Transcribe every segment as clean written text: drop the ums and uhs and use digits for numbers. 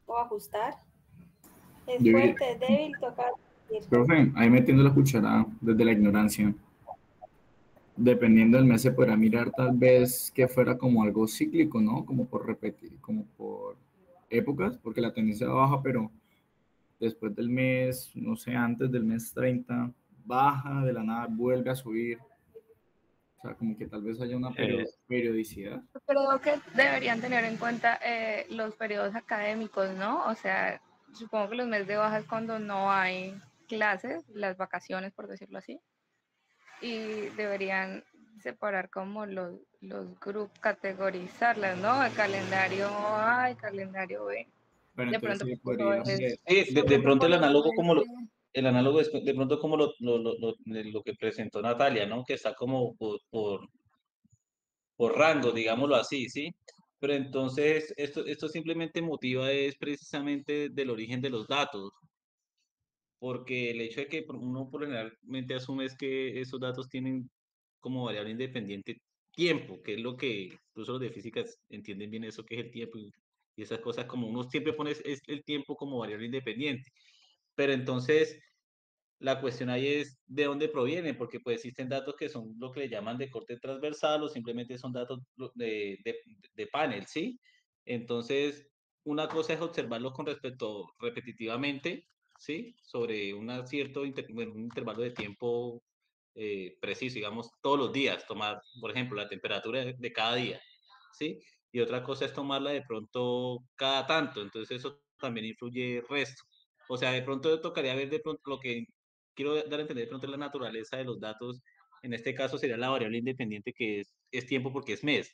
o ajustar. Es Yo, fuerte, es débil, toca ir. profe, ahí metiendo la cuchara desde la ignorancia. Dependiendo del mes se podrá mirar tal vez que fuera como algo cíclico, ¿no? Como por repetir, como por épocas, porque la tendencia baja, pero después del mes, no sé, antes del mes 30 baja, de la nada vuelve a subir. O sea, como que tal vez haya una periodicidad. Creo que deberían tener en cuenta los periodos académicos, ¿no? O sea, supongo que los meses de baja es cuando no hay clases, las vacaciones, por decirlo así, y deberían separar como los grupos, categorizarlas, ¿no? El calendario A, el calendario B. Pero De entonces pronto, sí eso podría es ser. Sí, de solo pronto por el el análogo mes como de... el análogo es de pronto como lo que presentó Natalia, ¿no? Que está como por rango, digámoslo así, ¿sí? Pero entonces esto simplemente motiva es precisamente del origen de los datos, porque el hecho de que uno por generalmente asume es que esos datos tienen como variable independiente tiempo, que es lo que incluso los de física entienden bien eso que es el tiempo y esas cosas, como uno siempre pone es el tiempo como variable independiente. Pero entonces la cuestión ahí es de dónde proviene, porque pues existen datos que son lo que le llaman de corte transversal o simplemente son datos de panel, ¿sí? Entonces, una cosa es observarlo con respecto repetitivamente, ¿sí? Sobre bueno, un intervalo de tiempo preciso, digamos, todos los días, tomar, por ejemplo, la temperatura de cada día, ¿sí? Y otra cosa es tomarla de pronto cada tanto, entonces eso también influye el resto. O sea, de pronto tocaría ver de pronto lo que quiero dar a entender de pronto la naturaleza de los datos. En este caso sería la variable independiente que es tiempo porque es mes,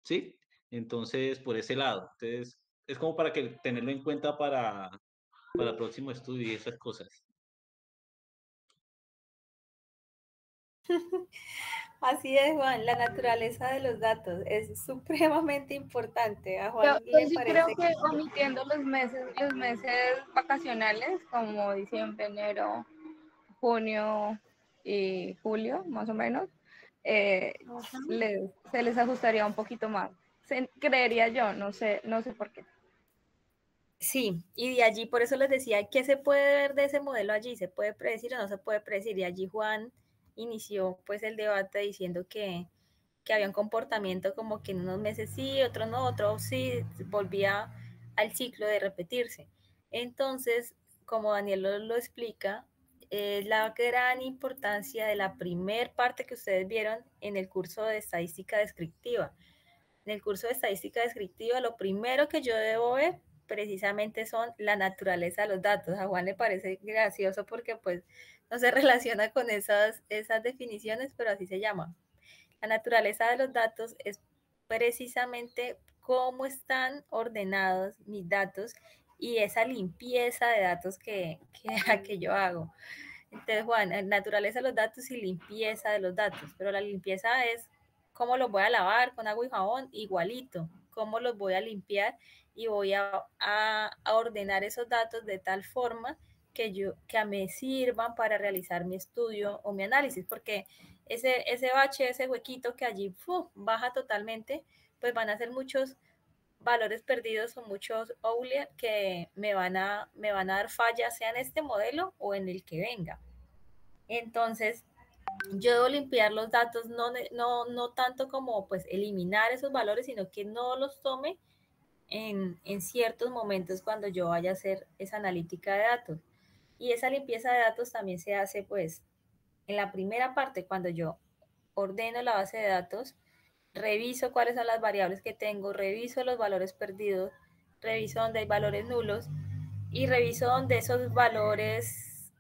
¿sí? Entonces, por ese lado. Entonces, es como para que tenerlo en cuenta para el próximo estudio y esas cosas. Así es, Juan, la naturaleza de los datos es supremamente importante. A Yo, Juan yo le sí creo parece que omitiendo los meses vacacionales, como diciembre, enero, junio y julio, más o menos, eh, se les ajustaría un poquito más. Creería yo, no sé por qué. sí, y de allí por eso les decía, ¿qué se puede ver de ese modelo allí? ¿Se puede predecir o no se puede predecir? Y allí Juan inició pues el debate diciendo que había un comportamiento como que en unos meses sí, otros no, otros sí, volvía al ciclo de repetirse. Entonces, como Daniel lo explica, es la gran importancia de la primer parte que ustedes vieron en el curso de estadística descriptiva. En el curso de estadística descriptiva, lo primero que yo debo ver precisamente son la naturaleza de los datos. A Juan le parece gracioso porque pues no se relaciona con esas definiciones, pero así se llama. La naturaleza de los datos es precisamente cómo están ordenados mis datos y esa limpieza de datos que yo hago. Entonces, Juan, naturaleza de los datos y limpieza de los datos, pero la limpieza es cómo los voy a lavar con agua y jabón, igualito, cómo los voy a limpiar y voy a ordenar esos datos de tal forma que me sirvan para realizar mi estudio o mi análisis, porque ese bache, ese huequito que allí baja totalmente, pues van a ser muchos valores perdidos o muchos outliers que me van a dar fallas, sea en este modelo o en el que venga. Entonces, yo debo limpiar los datos, no tanto como pues eliminar esos valores, sino que no los tome en ciertos momentos cuando yo vaya a hacer esa analítica de datos. Y esa limpieza de datos también se hace pues en la primera parte, cuando yo ordeno la base de datos, reviso cuáles son las variables que tengo, reviso los valores perdidos, reviso donde hay valores nulos y reviso donde esos valores,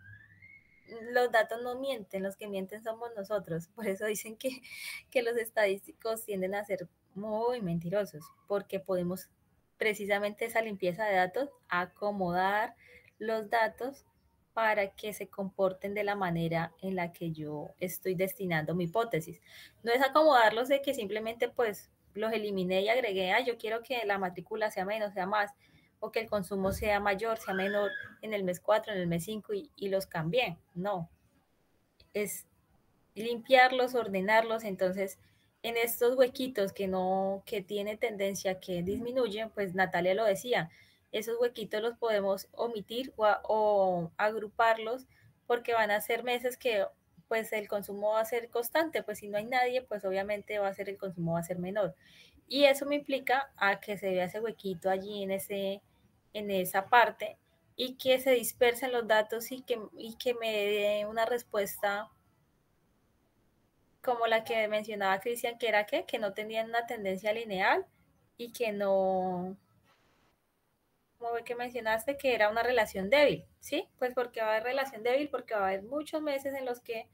los datos no mienten, los que mienten somos nosotros. Por eso dicen que los estadísticos tienden a ser muy mentirosos, porque podemos precisamente esa limpieza de datos, acomodar los datos para que se comporten de la manera en la que yo estoy destinando mi hipótesis. No es acomodarlos de que simplemente pues los eliminé y agregué, yo quiero que la matrícula sea menos, sea más, o que el consumo sea mayor, sea menor en el mes 4 en el mes 5 y los cambié. No, es limpiarlos, ordenarlos, entonces en estos huequitos que no, que tiene tendencia a que disminuyen, pues Natalia lo decía, esos huequitos los podemos omitir o agruparlos, porque van a ser meses que pues el consumo va a ser constante, pues si no hay nadie, pues obviamente el consumo va a ser menor. Y eso me implica a que se vea ese huequito allí en esa parte y que se dispersen los datos y que me dé una respuesta como la que mencionaba Cristian, que era que no tenían una tendencia lineal y que no, como ve que mencionaste, que era una relación débil, ¿sí? Pues porque va a haber relación débil, porque va a haber muchos meses en los que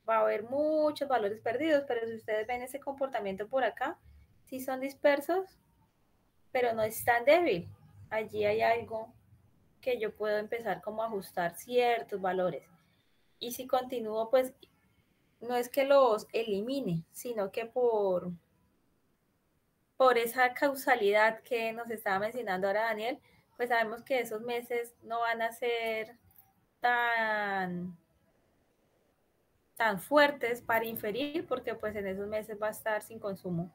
va a haber muchos valores perdidos, pero si ustedes ven ese comportamiento por acá, sí son dispersos, pero no es tan débil. Allí hay algo que yo puedo empezar como a ajustar ciertos valores. Y si continúo, pues no es que los elimine, sino que por esa causalidad que nos estaba mencionando ahora Daniel, pues sabemos que esos meses no van a ser tan fuertes para inferir, porque pues en esos meses va a estar sin consumo.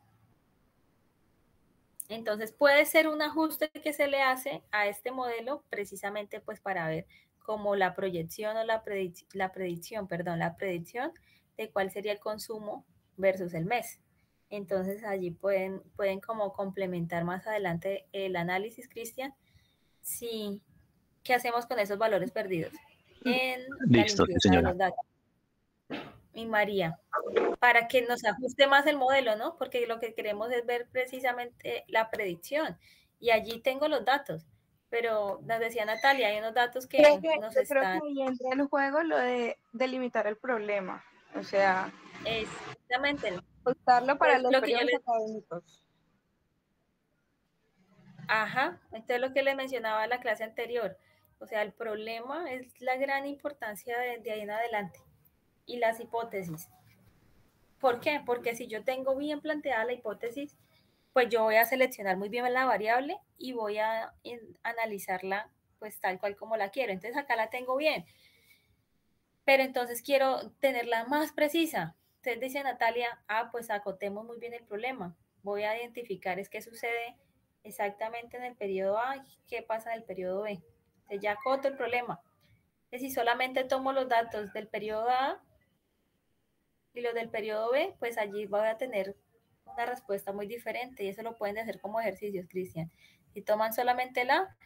Entonces puede ser un ajuste que se le hace a este modelo precisamente pues para ver como la proyección o la predicción de cuál sería el consumo versus el mes. Entonces allí pueden como complementar más adelante el análisis, Cristian. Sí, ¿qué hacemos con esos valores perdidos? En la Listo, sí, limpieza de señora. los datos. Y María, para que nos ajuste más el modelo, ¿no? Porque lo que queremos es ver precisamente la predicción. Y allí tengo los datos. Pero nos decía Natalia, hay unos datos que Yo nos creo que están... ahí entra en juego lo de delimitar el problema. O sea, Exactamente. usarlo para Pues los lo que yo periodos les... académicos. Ajá, entonces lo que les mencionaba en la clase anterior. O sea, el problema es la gran importancia de ahí en adelante. Y las hipótesis. ¿Por qué? Porque si yo tengo bien planteada la hipótesis, pues yo voy a seleccionar muy bien la variable y voy a analizarla pues tal cual como la quiero. Entonces acá la tengo bien, pero entonces quiero tenerla más precisa. Entonces dice Natalia, pues acotemos muy bien el problema. Voy a identificar es qué sucede exactamente en el periodo A y qué pasa en el periodo B. Entonces ya acoto el problema. Entonces si solamente tomo los datos del periodo A y los del periodo B, pues allí voy a tener una respuesta muy diferente y eso lo pueden hacer como ejercicios, Cristian. Si toman solamente la,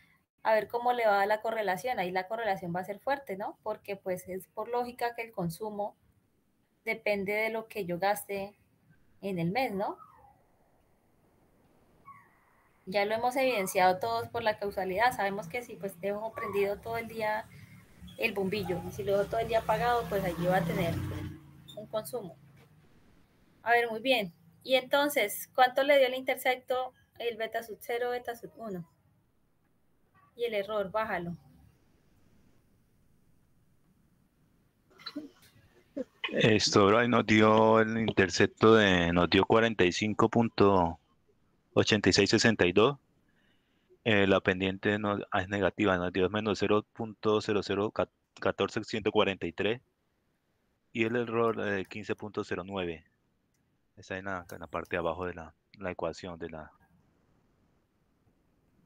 a ver cómo le va a la correlación, ahí la correlación va a ser fuerte, ¿no? Porque pues es por lógica que el consumo depende de lo que yo gaste en el mes, ¿no? Ya lo hemos evidenciado todos por la causalidad, sabemos que si pues dejo prendido todo el día el bombillo y si lo dejo todo el día apagado, pues allí va a tener un consumo. A ver, muy bien. Y entonces, ¿cuánto le dio el intersecto el beta sub 0, beta sub 1? Y el error, bájalo. Esto ahí nos dio el intercepto nos dio 45.8662. La pendiente es negativa, nos dio menos 0.0014143 y el error de 15.09. Está en la parte de abajo de la ecuación de la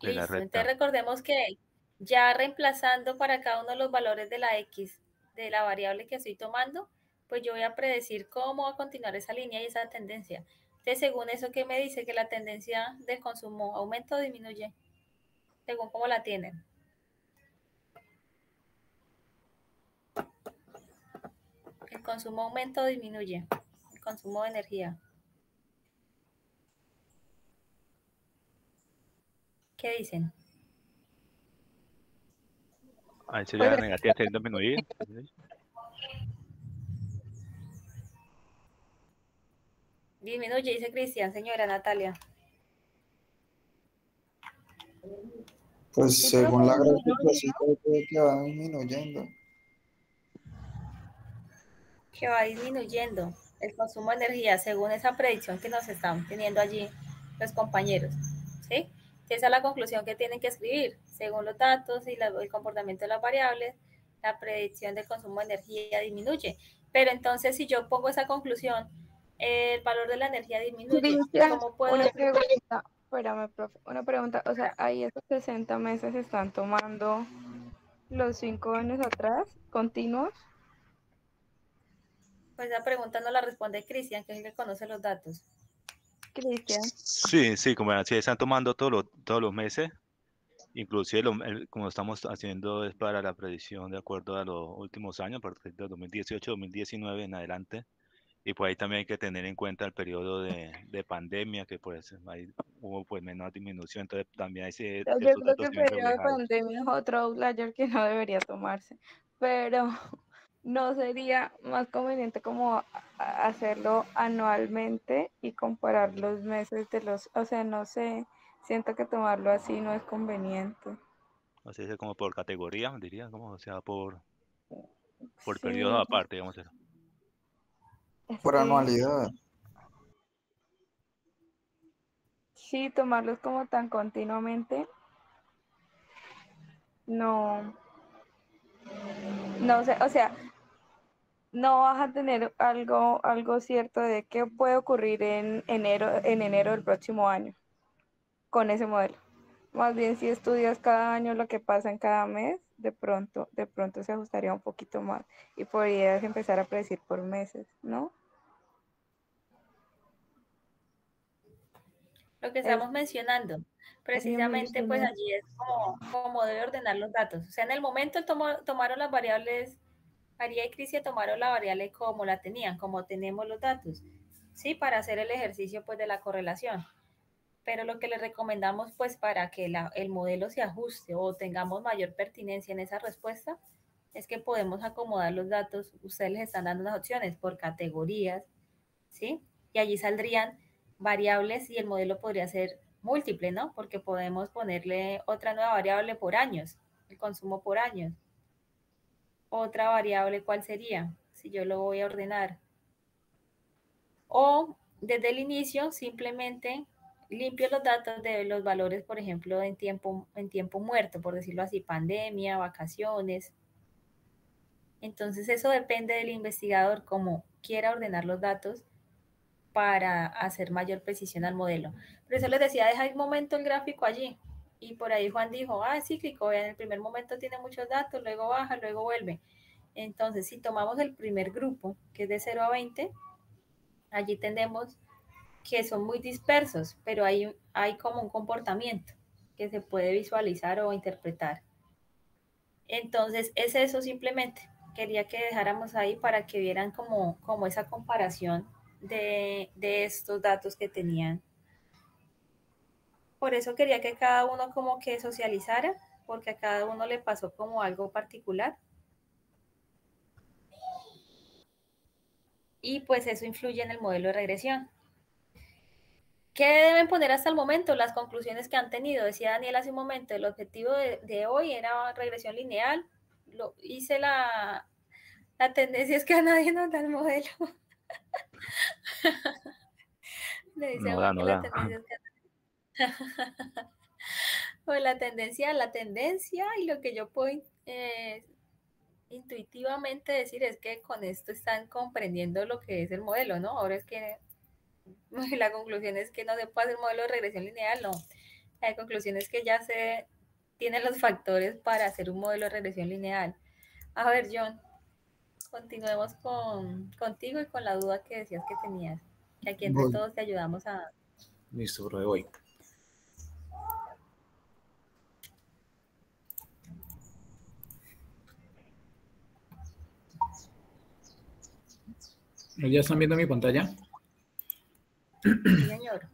Listo. recta. Entonces recordemos que ya reemplazando para cada uno de los valores de la X, de la variable que estoy tomando, pues yo voy a predecir cómo va a continuar esa línea y esa tendencia. Entonces, según eso, ¿qué me dice? Que la tendencia del consumo aumenta o disminuye, según cómo la tienen. El consumo aumenta o disminuye, el consumo de energía. ¿Qué dicen? Ahí sería Pues, negativa, teniendo disminuir. Disminuye, dice Cristian, señora Natalia. Pues Sí, según la profe. gráfica sí creo que va disminuyendo. Que va disminuyendo el consumo de energía según esa predicción que nos están teniendo allí los compañeros, ¿sí? Esa es la conclusión que tienen que escribir. Según los datos y el comportamiento de las variables, la predicción del consumo de energía disminuye. Pero entonces, si yo pongo esa conclusión, el valor de la energía disminuye. Cristian, ¿Cómo puedo una decir? pregunta. Espérame, profe, una pregunta, o sea, ahí esos 60 meses están tomando los 5 años atrás, continuos. Pues esa pregunta no la responde Cristian, que es el que conoce los datos. Cristian, Sí, como así están tomando todos los meses, inclusive como estamos haciendo es para la predicción de acuerdo a los últimos años, a partir de 2018, 2019 en adelante, y pues ahí también hay que tener en cuenta el periodo de pandemia, que pues ahí hubo pues menor disminución, entonces también yo esos creo que datos el se ven periodo de reflejados. pandemia es otro outlier que no debería tomarse, pero ¿no sería más conveniente como hacerlo anualmente y comparar los meses de los, o sea, no sé, siento que tomarlo así no es conveniente. Así es como por categoría, diría, como o sea, por periodo Sí, aparte, digamos. es Por que anualidad. sí, tomarlos como tan continuamente, no, no sé, o sea, no vas a tener algo cierto de qué puede ocurrir en enero del próximo año con ese modelo. Más bien si estudias cada año lo que pasa en cada mes, de pronto se ajustaría un poquito más y podrías empezar a predecir por meses, ¿no? Lo que Es, estamos mencionando, es lo precisamente mismo, pues ¿no? allí es como debe ordenar los datos. O sea, en el momento tomaron las variables, María y Cristian tomaron la variable como la tenían, como tenemos los datos, ¿sí? Para hacer el ejercicio pues de la correlación. Pero lo que les recomendamos pues para que el modelo se ajuste o tengamos mayor pertinencia en esa respuesta es que podemos acomodar los datos, ustedes les están dando unas opciones por categorías, ¿sí? Y allí saldrían variables y el modelo podría ser múltiple, ¿no? Porque podemos ponerle otra nueva variable por años, el consumo por años. Otra variable, ¿cuál sería? Si yo lo voy a ordenar. O desde el inicio simplemente limpio los datos de los valores, por ejemplo, en tiempo muerto, por decirlo así, pandemia, vacaciones. Entonces eso depende del investigador, cómo quiera ordenar los datos para hacer mayor precisión al modelo. Por eso les decía, deja un momento el gráfico allí. Y por ahí Juan dijo, es cíclico, en el primer momento tiene muchos datos, luego baja, luego vuelve. Entonces, si tomamos el primer grupo, que es de 0 a 20, allí tenemos que son muy dispersos, pero hay como un comportamiento que se puede visualizar o interpretar. Entonces, es eso simplemente. Quería que dejáramos ahí para que vieran como esa comparación de estos datos que tenían. Por eso quería que cada uno como que socializara, porque a cada uno le pasó como algo particular. Y pues eso influye en el modelo de regresión. ¿Qué deben poner hasta el momento? Las conclusiones que han tenido. Decía Daniel hace un momento, el objetivo de hoy era regresión lineal. Hice la tendencia es que a nadie nos da el modelo. Le dice a No da, Juan no que la da. tendencia es que pues la tendencia y lo que yo puedo intuitivamente decir es que con esto están comprendiendo lo que es el modelo, ¿no? Ahora es que la conclusión es que no se puede hacer modelo de regresión lineal, no. La conclusión es que ya se tienen los factores para hacer un modelo de regresión lineal. A ver, John, continuemos contigo y con la duda que decías que tenías, que aquí entre Voy. todos te ayudamos a... Listo, profe, voy. ¿Ya están viendo mi pantalla? Sí, señor.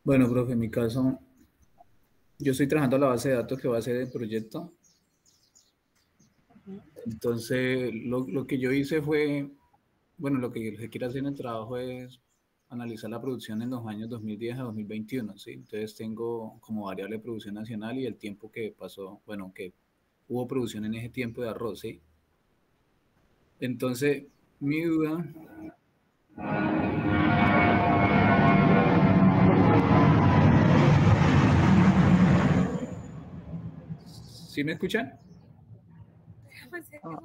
Bueno, profe, en mi caso, yo estoy trabajando la base de datos que va a ser el proyecto. Entonces, lo que yo hice fue, bueno, lo que se quiere hacer en el trabajo es analizar la producción en los años 2010 a 2021, ¿sí? Entonces tengo como variable producción nacional y el tiempo que pasó, bueno, que hubo producción en ese tiempo de arroz, ¿sí? Entonces, mi duda... ¿Sí me escuchan?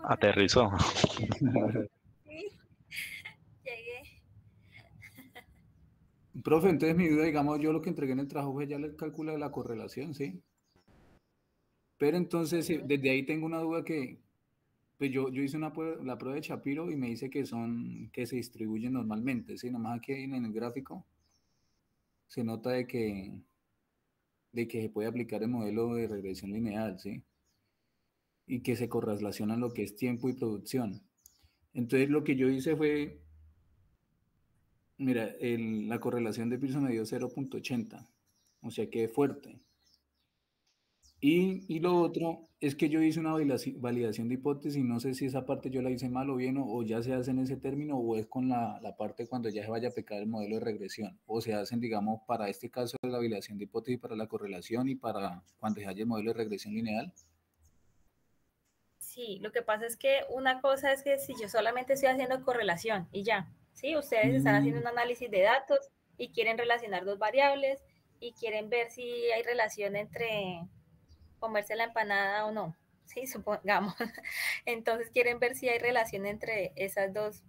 Aterrizó. Sí, llegué. Profe, entonces mi duda, digamos, yo lo que entregué en el trabajo fue ya el cálculo de la correlación, ¿sí? Pero entonces, desde ahí tengo una duda que, pues yo hice la prueba de Shapiro y me dice que se distribuyen normalmente, ¿sí? Nomás aquí en el gráfico se nota de que se puede aplicar el modelo de regresión lineal, ¿sí? Y que se correlacionan lo que es tiempo y producción. Entonces lo que yo hice fue, mira, la correlación de Pearson me dio 0.80, o sea que es fuerte. Y lo otro es que yo hice una validación de hipótesis, no sé si esa parte yo la hice mal o bien, o ya se hace en ese término, o es con la parte cuando ya se vaya a aplicar el modelo de regresión, o se hacen, digamos, para este caso de la validación de hipótesis, para la correlación y para cuando se haya el modelo de regresión lineal. Sí, lo que pasa es que una cosa es que si yo solamente estoy haciendo correlación y ya, ¿sí? Ustedes están haciendo un análisis de datos y quieren relacionar dos variables y quieren ver si hay relación entre comerse la empanada o no, ¿sí? Supongamos. Entonces quieren ver si hay relación entre esas dos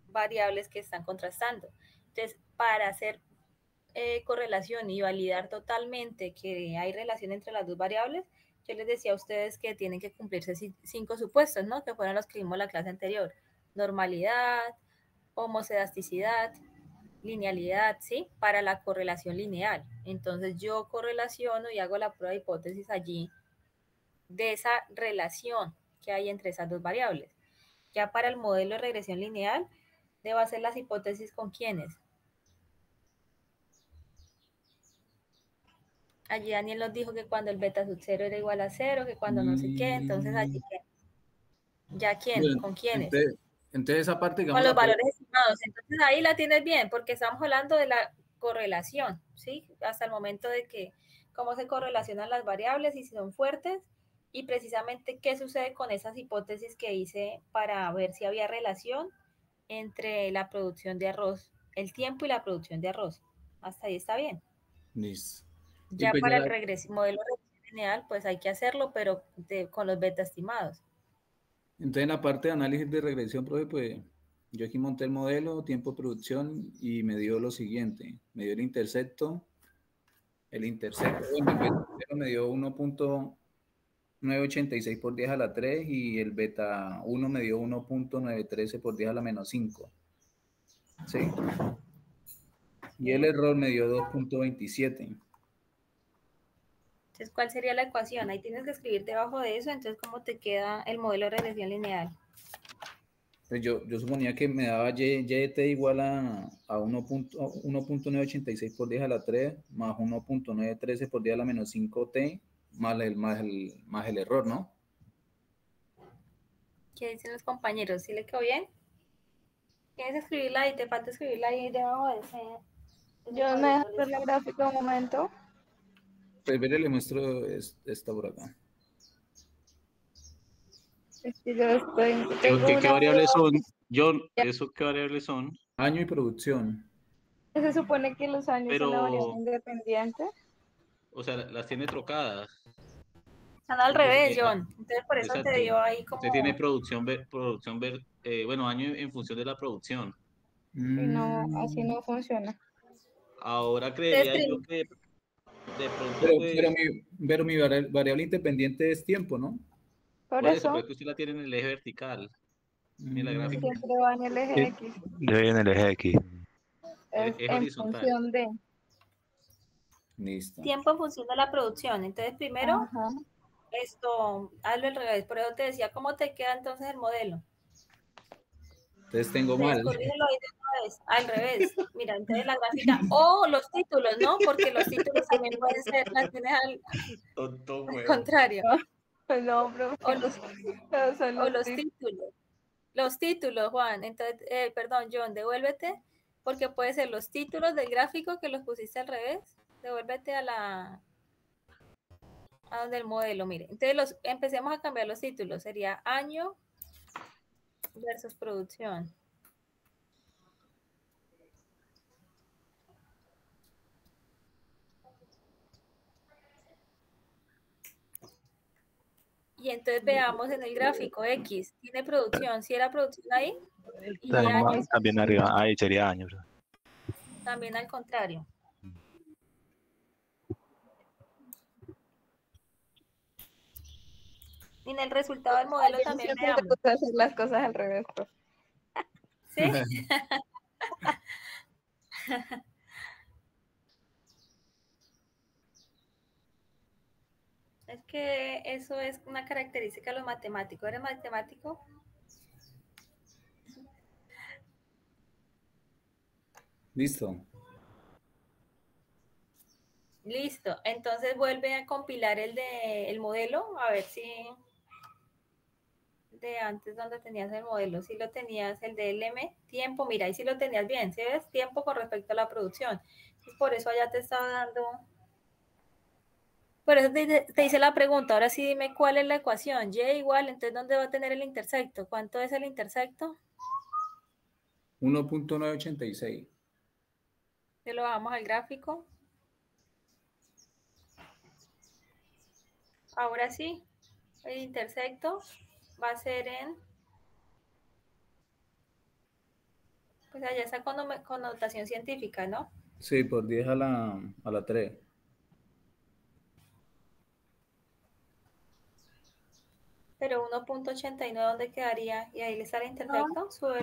variables que están contrastando. Entonces, para hacer correlación y validar totalmente que hay relación entre las dos variables, yo les decía a ustedes que tienen que cumplirse 5 supuestos, ¿no? Que fueron los que vimos la clase anterior. Normalidad, homocedasticidad, linealidad, ¿sí? Para la correlación lineal. Entonces yo correlaciono y hago la prueba de hipótesis allí de esa relación que hay entre esas dos variables. Ya para el modelo de regresión lineal, debo hacer las hipótesis con quiénes. Allí Daniel nos dijo que cuando el beta sub 0 era igual a 0, que cuando no sé qué, entonces allí ya quién, Bueno, con quiénes. entonces esa parte, digamos, Con los valores estimados. Entonces ahí la tienes bien, porque estamos hablando de la correlación, ¿sí? Hasta el momento de que cómo se correlacionan las variables y si son fuertes y precisamente qué sucede con esas hipótesis que hice para ver si había relación entre la producción de arroz, el tiempo y la producción de arroz. Hasta ahí está bien. listo. Y Ya pues para el modelo de regresión lineal, pues hay que hacerlo, pero con los beta estimados. entonces en la parte de análisis de regresión, profe, pues yo aquí monté el modelo, tiempo de producción y me dio lo siguiente, me dio el intercepto, bueno, el beta me dio 1.986 por 10 a la 3 y el beta 1 me dio 1.913 por 10 a la menos 5. ¿Sí? Y el error me dio 2.27. Entonces, ¿cuál sería la ecuación? Ahí tienes que escribir debajo de eso, entonces, ¿cómo te queda el modelo de regresión lineal? Pues yo suponía que me daba y de t igual a 1.986 por 10 a la 3 más 1.913 por 10 a la menos 5t más el error, ¿no? ¿Qué dicen los compañeros? ¿Sí le quedó bien? ¿Tienes que escribirla ahí? ¿Te falta escribirla ahí debajo de ese? Yo me dejo ver la gráfica un momento. Pues veré, le muestro esta por acá. Es que yo estoy. ¿Qué, Tengo qué una variables duda. son? John, ¿eso qué variables son? Año y producción. Se supone que los años son la variable Pero, independiente. o sea, las tiene trocadas. Están al Porque, revés, John. Entonces, por eso te exacto. dio ahí Usted tiene como... bueno, año en función de la producción. Y no, así no funciona. Ahora Entonces, creería yo que de pronto, Pero pues, mi variable independiente es tiempo, ¿no? Por por eso, pero eso es que usted la tiene en el eje vertical, en la gráfica. siempre va en el eje Sí, X. debe ir en el eje X. Es Es en horizontal. función de. Listo. tiempo en función de la producción. Entonces, primero, Ajá. hazlo al revés. Por eso te decía, ¿cómo te queda entonces el modelo? Entonces tengo mal. Entonces, corrígelo ahí de una vez, al revés. Mira, entonces la gráfica, o los títulos, ¿no? Porque los títulos también pueden ser, las tienes Tonto, al weón. contrario. No, profe. O los, Pero son o los los títulos. títulos. Los títulos, Juan. Entonces, perdón, John, devuélvete, porque puede ser los títulos del gráfico que los pusiste al revés. Devuélvete a donde el modelo, mire. Entonces, empecemos a cambiar los títulos. Sería año versus producción. Y entonces veamos en el gráfico X, tiene producción, si era producción ahí, y años, También arriba, ahí sería años. también al contrario. Y en el resultado del modelo también Siempre te veamos. gusta hacer las cosas al revés, profe. ¿Sí? Es que eso es una característica de los matemáticos. ¿Eres matemático? Listo. Listo. Entonces vuelve a compilar el modelo, a ver si de antes donde tenías el modelo, si lo tenías el de LM, tiempo, mira, ahí sí lo tenías bien, ¿sí ves? Tiempo con respecto a la producción. Entonces, por eso allá te estaba dando. Por eso te hice la pregunta, ahora sí dime cuál es la ecuación. Y igual, entonces ¿dónde va a tener el intersecto? ¿Cuánto es el intersecto? 1.986. Ya lo bajamos al gráfico. Ahora sí, el intersecto va a ser en, pues allá está con connotación científica, ¿no? Sí, por 10 a la 3. Pero 1.89, ¿dónde quedaría? Y ahí le está el intersecto. Sube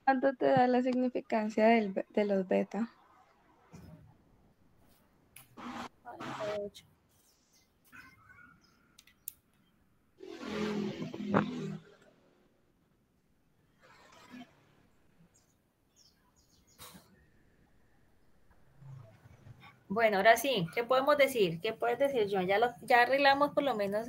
¿Cuánto te da la significancia de los beta? 48. Bueno, ahora sí, ¿qué podemos decir? ¿Qué puedes decir, John? Ya arreglamos por lo menos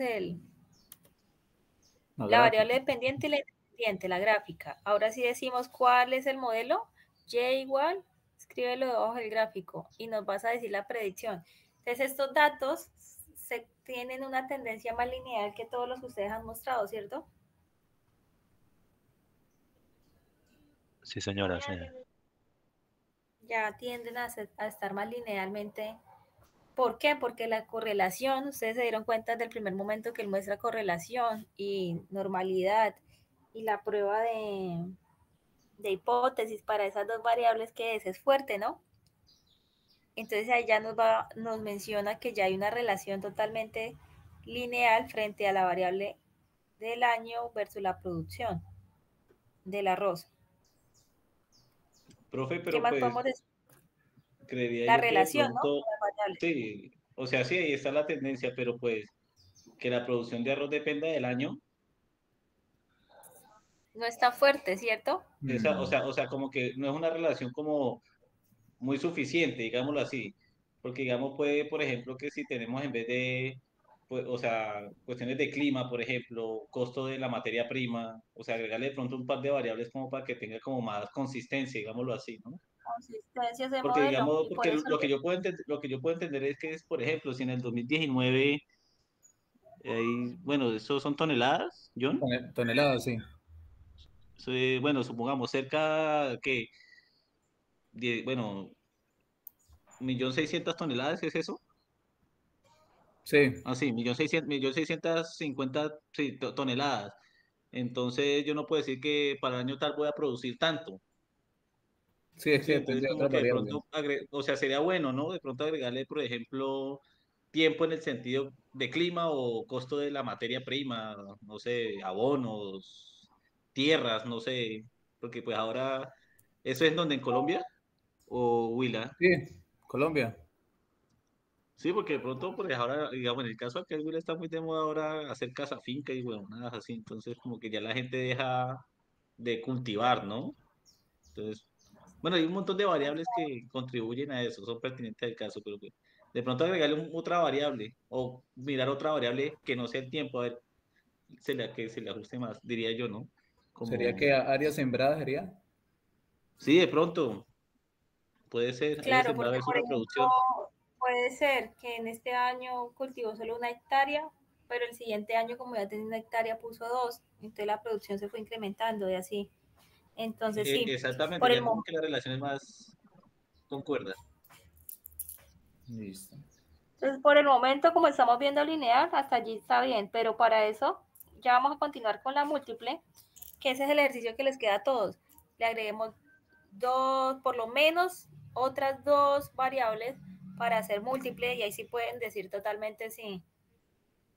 la variable dependiente y la independiente, la gráfica. Ahora sí decimos cuál es el modelo. Y igual, escríbelo debajo del gráfico y nos vas a decir la predicción. Entonces, estos datos tienen una tendencia más lineal que todos los que ustedes han mostrado, ¿cierto? Sí, señora, sí. Ya tienden a estar más linealmente. ¿Por qué? Porque la correlación, ustedes se dieron cuenta desde el primer momento que él muestra correlación y normalidad y la prueba de hipótesis para esas dos variables que es fuerte, ¿no? Entonces ahí ya nos menciona que ya hay una relación totalmente lineal frente a la variable del año versus la producción del arroz. Profe, ¿Qué pero más pues podemos decir? creería La yo que de relación, ¿no? pronto, Las variables. sí, o sea, sí, ahí está la tendencia, pero pues que la producción de arroz dependa del año, No está fuerte, ¿cierto? esa, o sea, como que no es una relación como muy suficiente, digámoslo así, porque digamos puede, por ejemplo, que si tenemos en vez de, pues, o sea, cuestiones de clima, por ejemplo, costo de la materia prima, o sea, agregarle de pronto un par de variables como para que tenga como más consistencia, digámoslo así, ¿no? Consistencias de Porque modelo. digamos, Y por porque eso lo que yo puedo entender es que es, por ejemplo, si en el 2019 bueno, eso son toneladas, John. Toneladas, sí. Bueno, supongamos cerca que, bueno, 1.600.000 toneladas, ¿es eso? Sí, Ah, sí, 1.650.000, sí, toneladas. Entonces yo no puedo decir que para el año tal voy a producir tanto. sí, es que Sí, depende entonces de como otras que de variables. pronto, o sea, sería bueno, ¿no? De pronto agregarle, por ejemplo, tiempo en el sentido de clima o costo de la materia prima, no sé, abonos, tierras, no sé, porque pues ahora, ¿eso es donde en Colombia o Huila? Sí, Colombia. Sí, porque de pronto, pues ahora, digamos, en el caso de que Huila está muy de moda ahora hacer casa finca y nada así, entonces como que ya la gente deja de cultivar, ¿no? Entonces, bueno, hay un montón de variables que contribuyen a eso, son pertinentes al caso, pero pues, de pronto agregarle otra variable o mirar otra variable que no sea el tiempo, a ver que se le ajuste más, diría yo, ¿no? ¿Sería Como, que área sembrada sería? sí, de pronto puede ser, área claro, sembrada porque versus por la ejemplo, producción. puede ser que en este año cultivó solo 1 hectárea, pero el siguiente año, como ya tenía 1 hectárea, puso 2, entonces la producción se fue incrementando y así. Entonces sí, Exactamente, por el ya como momento. que la relación es más concuerda. Listo. Entonces, por el momento, como estamos viendo lineal, hasta allí está bien, pero para eso ya vamos a continuar con la múltiple, que ese es el ejercicio que les queda a todos. Le agreguemos por lo menos otras dos variables para hacer múltiple y ahí sí pueden decir totalmente si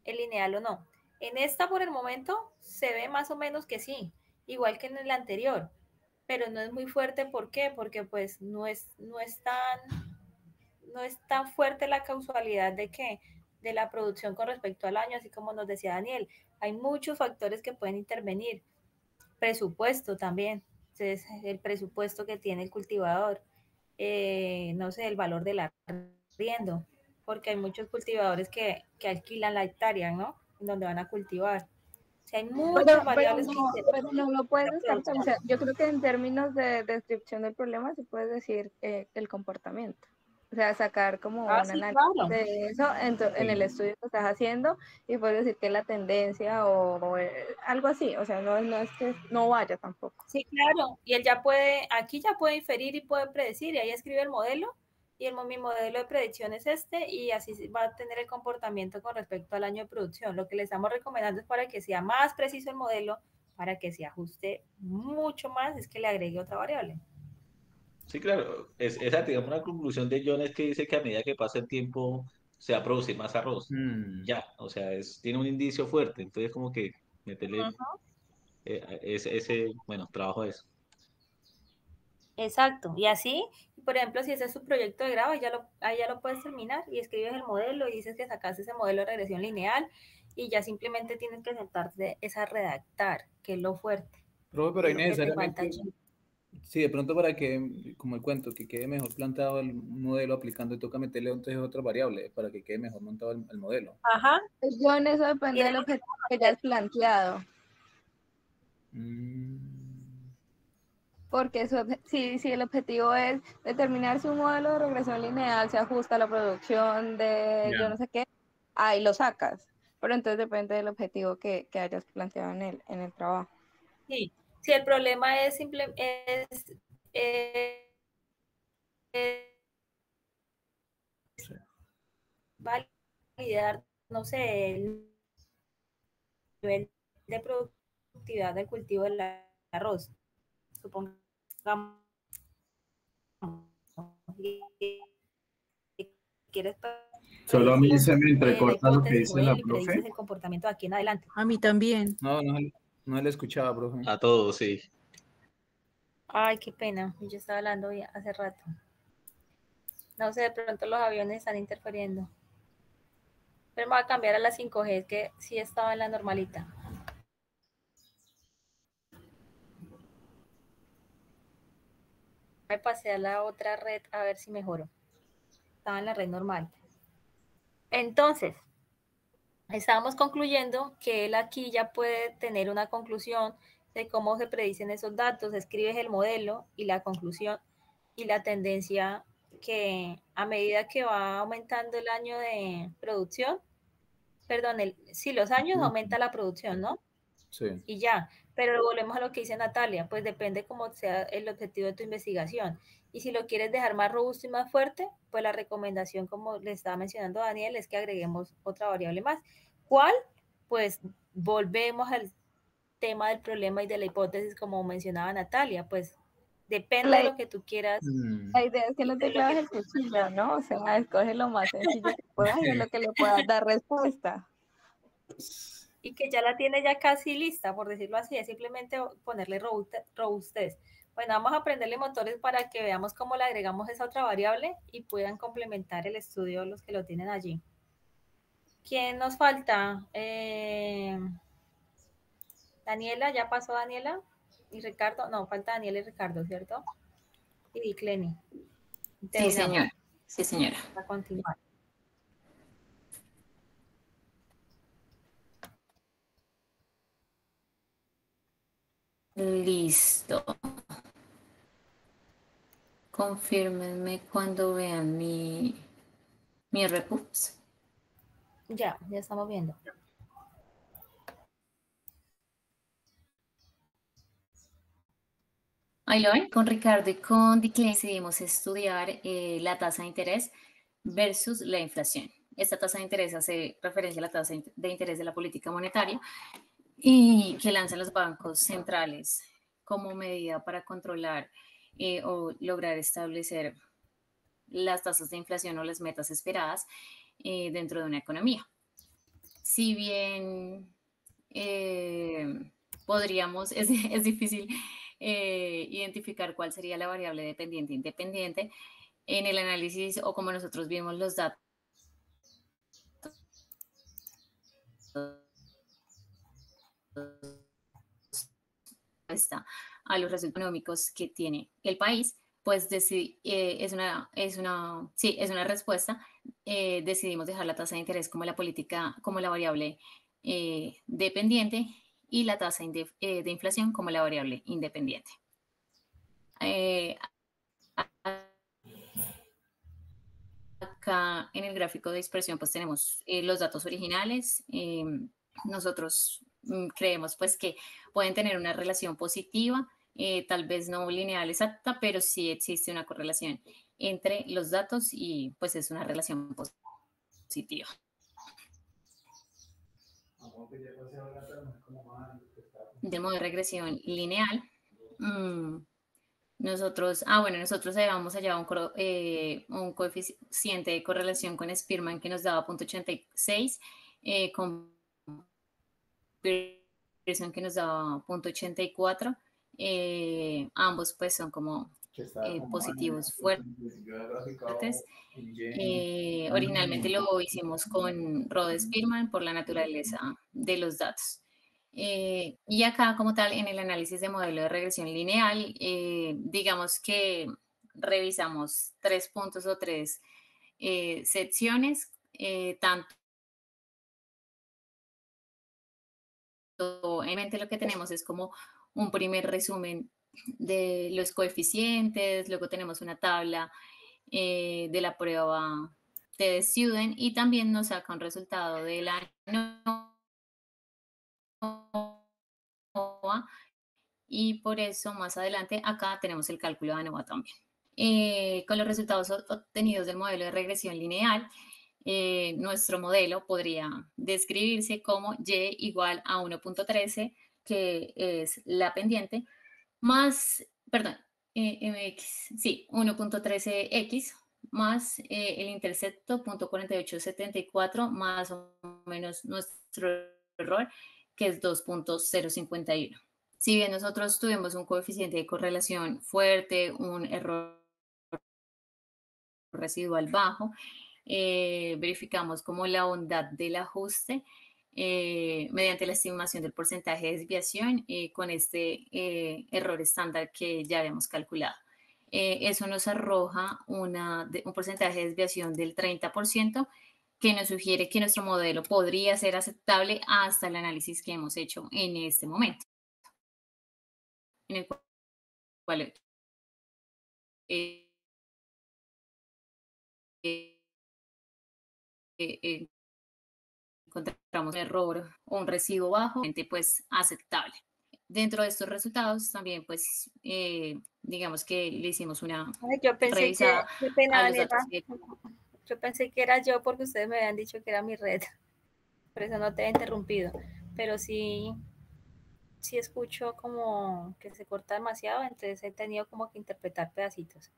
es lineal o no. En esta, por el momento, se ve más o menos que sí, igual que en el anterior, pero no es muy fuerte. ¿Por qué? Porque pues no es tan fuerte la causalidad de la producción con respecto al año, así como nos decía Daniel. Hay muchos factores que pueden intervenir. Presupuesto también, entonces el presupuesto que tiene el cultivador, no sé, el valor del arriendo, porque hay muchos cultivadores que alquilan la hectárea, ¿no? En donde van a cultivar. O sea, hay muchas variables pero no lo puedes descartar. O sea, yo creo que en términos de descripción del problema se puede decir el comportamiento. O sea, sacar como un análisis claro. de eso en el estudio que estás haciendo y puedes decir que es la tendencia o algo así. O sea, no es que no vaya tampoco. Sí, claro. Y él aquí ya puede inferir y puede predecir, y ahí escribe el modelo, y mi modelo de predicción es este, y así va a tener el comportamiento con respecto al año de producción. Lo que le estamos recomendando es para que sea más preciso el modelo, para que se ajuste mucho más, es que le agregue otra variable. Sí, claro. Esa, digamos, una conclusión de John es que dice que a medida que pasa el tiempo se va a producir más arroz. Ya, o sea, tiene un indicio fuerte. Entonces, como que meterle ese, bueno, trabajo a eso. Exacto. Y así, por ejemplo, si ese es su proyecto de grado, ahí ya lo puedes terminar y escribes el modelo y dices que sacaste ese modelo de regresión lineal y ya simplemente tienes que sentarte a redactar, que es lo fuerte. Profe, pero Es ahí lo que te necesariamente, falta allí. sí, de pronto para que, como el cuento, que quede mejor planteado el modelo aplicando, toca meterle entonces otra variable para que quede mejor montado el modelo. Ajá. John, eso depende del objetivo que ya has planteado. Porque si el objetivo es determinar si un modelo de regresión lineal se ajusta a la producción de yo no sé qué, ahí lo sacas. Pero entonces depende del objetivo que hayas planteado en el trabajo. Sí, si el problema es validar, no sé, el nivel de productividad del cultivo del arroz, supongamos, quieres Solo a mí se me la entrecorta lo que hipótesis dice la y predices profe. el comportamiento de aquí en adelante. A mí también. No le escuchaba, profe. A todos, sí. Ay, qué pena, yo estaba hablando hace rato. No sé, de pronto los aviones están interfiriendo. Pero me voy a cambiar a la 5G, que sí estaba en la normalita. Me pasé a la otra red a ver si mejoró. Estaba en la red normal. Entonces, estábamos concluyendo que él aquí ya puede tener una conclusión de cómo se predicen esos datos. Escribes el modelo y la conclusión y la tendencia que a medida que va aumentando el año de producción, perdón, los años aumenta la producción, ¿no? Sí. Y ya, pero volvemos a lo que dice Natalia, pues depende cómo sea el objetivo de tu investigación. Y si lo quieres dejar más robusto y más fuerte, pues la recomendación, como le estaba mencionando Daniel, es que agreguemos otra variable más. ¿Cuál? Pues volvemos al tema del problema y de la hipótesis, como mencionaba Natalia, pues depende de lo que tú quieras. La idea es que no te claves el cuchillo, ¿no? O sea, escoge lo más sencillo que puedas y de lo que le puedas dar respuesta. Y que ya la tiene ya casi lista, por decirlo así, es simplemente ponerle robustez. Bueno, vamos a aprenderle motores para que veamos cómo le agregamos esa otra variable y puedan complementar el estudio los que lo tienen allí. ¿Quién nos falta? Daniela, ¿ya pasó Daniela? ¿Y Ricardo? No, falta Daniela y Ricardo, ¿cierto? Y Dicleni. Sí, señora. Sí, señora. Para continuar. Listo. Confírmenme cuando vean mi repups. Ya estamos viendo. Ahí lo ven, con Ricardo y con Dicleni decidimos estudiar la tasa de interés versus la inflación. Esta tasa de interés hace referencia a la tasa de interés de la política monetaria y que lanzan los bancos centrales como medida para controlar o lograr establecer las tasas de inflación o las metas esperadas dentro de una economía. Si bien podríamos, es difícil identificar cuál sería la variable dependiente e independiente, en el análisis o como nosotros vimos los datos a los resultados económicos que tiene el país, pues es una respuesta. Decidimos dejar la tasa de interés como la política, como la variable dependiente y la tasa de inflación como la variable independiente. Acá en el gráfico de expresión pues tenemos los datos originales. Nosotros creemos pues que pueden tener una relación positiva, tal vez no lineal exacta, pero sí existe una correlación entre los datos y pues es una relación positiva. De modo de regresión lineal, nosotros llevamos allá un coeficiente de correlación con Spearman que nos daba 0.86, con Pearson que nos daba 0.84. Ambos pues son como positivos fuertes. Originalmente lo hicimos con Rod Spearman por la naturaleza de los datos. Y acá como tal en el análisis de modelo de regresión lineal, digamos que revisamos 3 puntos o 3 secciones, tanto en mente lo que tenemos es como un primer resumen de los coeficientes, luego tenemos una tabla de la prueba de Student y también nos saca un resultado de la ANOVA y por eso más adelante acá tenemos el cálculo de ANOVA también. Con los resultados obtenidos del modelo de regresión lineal, nuestro modelo podría describirse como Y igual a 1.13, que es la pendiente, más, perdón, MX, sí, 1.13x, más el intercepto 0.4874, más o menos nuestro error, que es 2.051. Si bien nosotros tuvimos un coeficiente de correlación fuerte, un error residual bajo, verificamos como la bondad del ajuste mediante la estimación del porcentaje de desviación con este error estándar que ya habíamos calculado. Eso nos arroja un porcentaje de desviación del 30%, que nos sugiere que nuestro modelo podría ser aceptable hasta el análisis que hemos hecho en este momento, en el cual encontramos un error o un residuo bajo, pues aceptable. Dentro de estos resultados también pues digamos que le hicimos una revisada a los datos. Yo pensé que era yo porque ustedes me habían dicho que era mi red, por eso no te he interrumpido, pero sí escucho como que se corta demasiado, entonces he tenido como que interpretar pedacitos.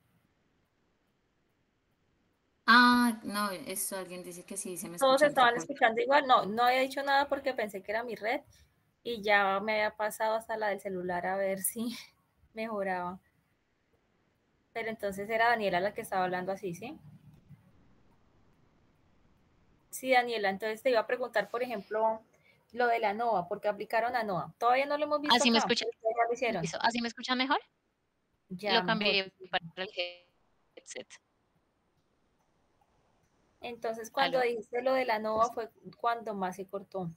Ah, no, eso alguien dice que sí, se me escucha. Todos estaban escuchando igual, no había dicho nada porque pensé que era mi red y ya me había pasado hasta la del celular a ver si mejoraba. Pero entonces era Daniela la que estaba hablando así, ¿sí? Sí, Daniela, entonces te iba a preguntar, por ejemplo, lo de la ANOVA, porque aplicaron ANOVA. Todavía no lo hemos visto. ¿Así acá, me escuchan? ya lo hicieron. ¿Así me escuchan mejor? Ya, lo cambié mejor. para el headset. Entonces, cuando dijiste lo de la ANOVA fue cuando más se cortó.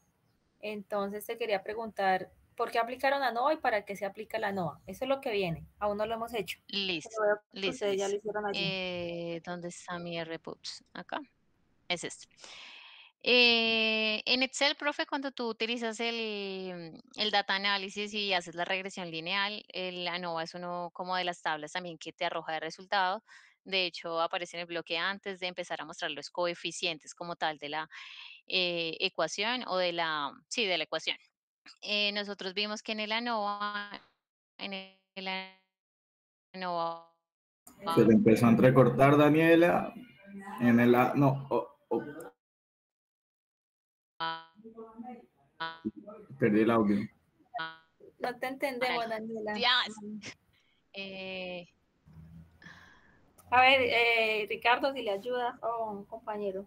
Entonces, te quería preguntar, ¿por qué aplicaron ANOVA y para qué se aplica la ANOVA? Eso es lo que viene. Aún no lo hemos hecho. Listo. Ustedes ya lo hicieron allí. ¿Dónde está mi RPUBs? Acá. Es este. En Excel, profe, cuando tú utilizas el data análisis y haces la regresión lineal, el ANOVA es uno como de las tablas también que te arroja de resultado. De hecho, aparece en el bloque antes de empezar a mostrar los coeficientes como tal de la ecuación o de la, sí, de la ecuación. Nosotros vimos que en el ANOVA, en el ANOVA, Se le empezó a entrecortar, Daniela. En el no, perdí el audio. No te entendemos, Daniela. Dios. A ver, Ricardo, si le ayuda a un compañero.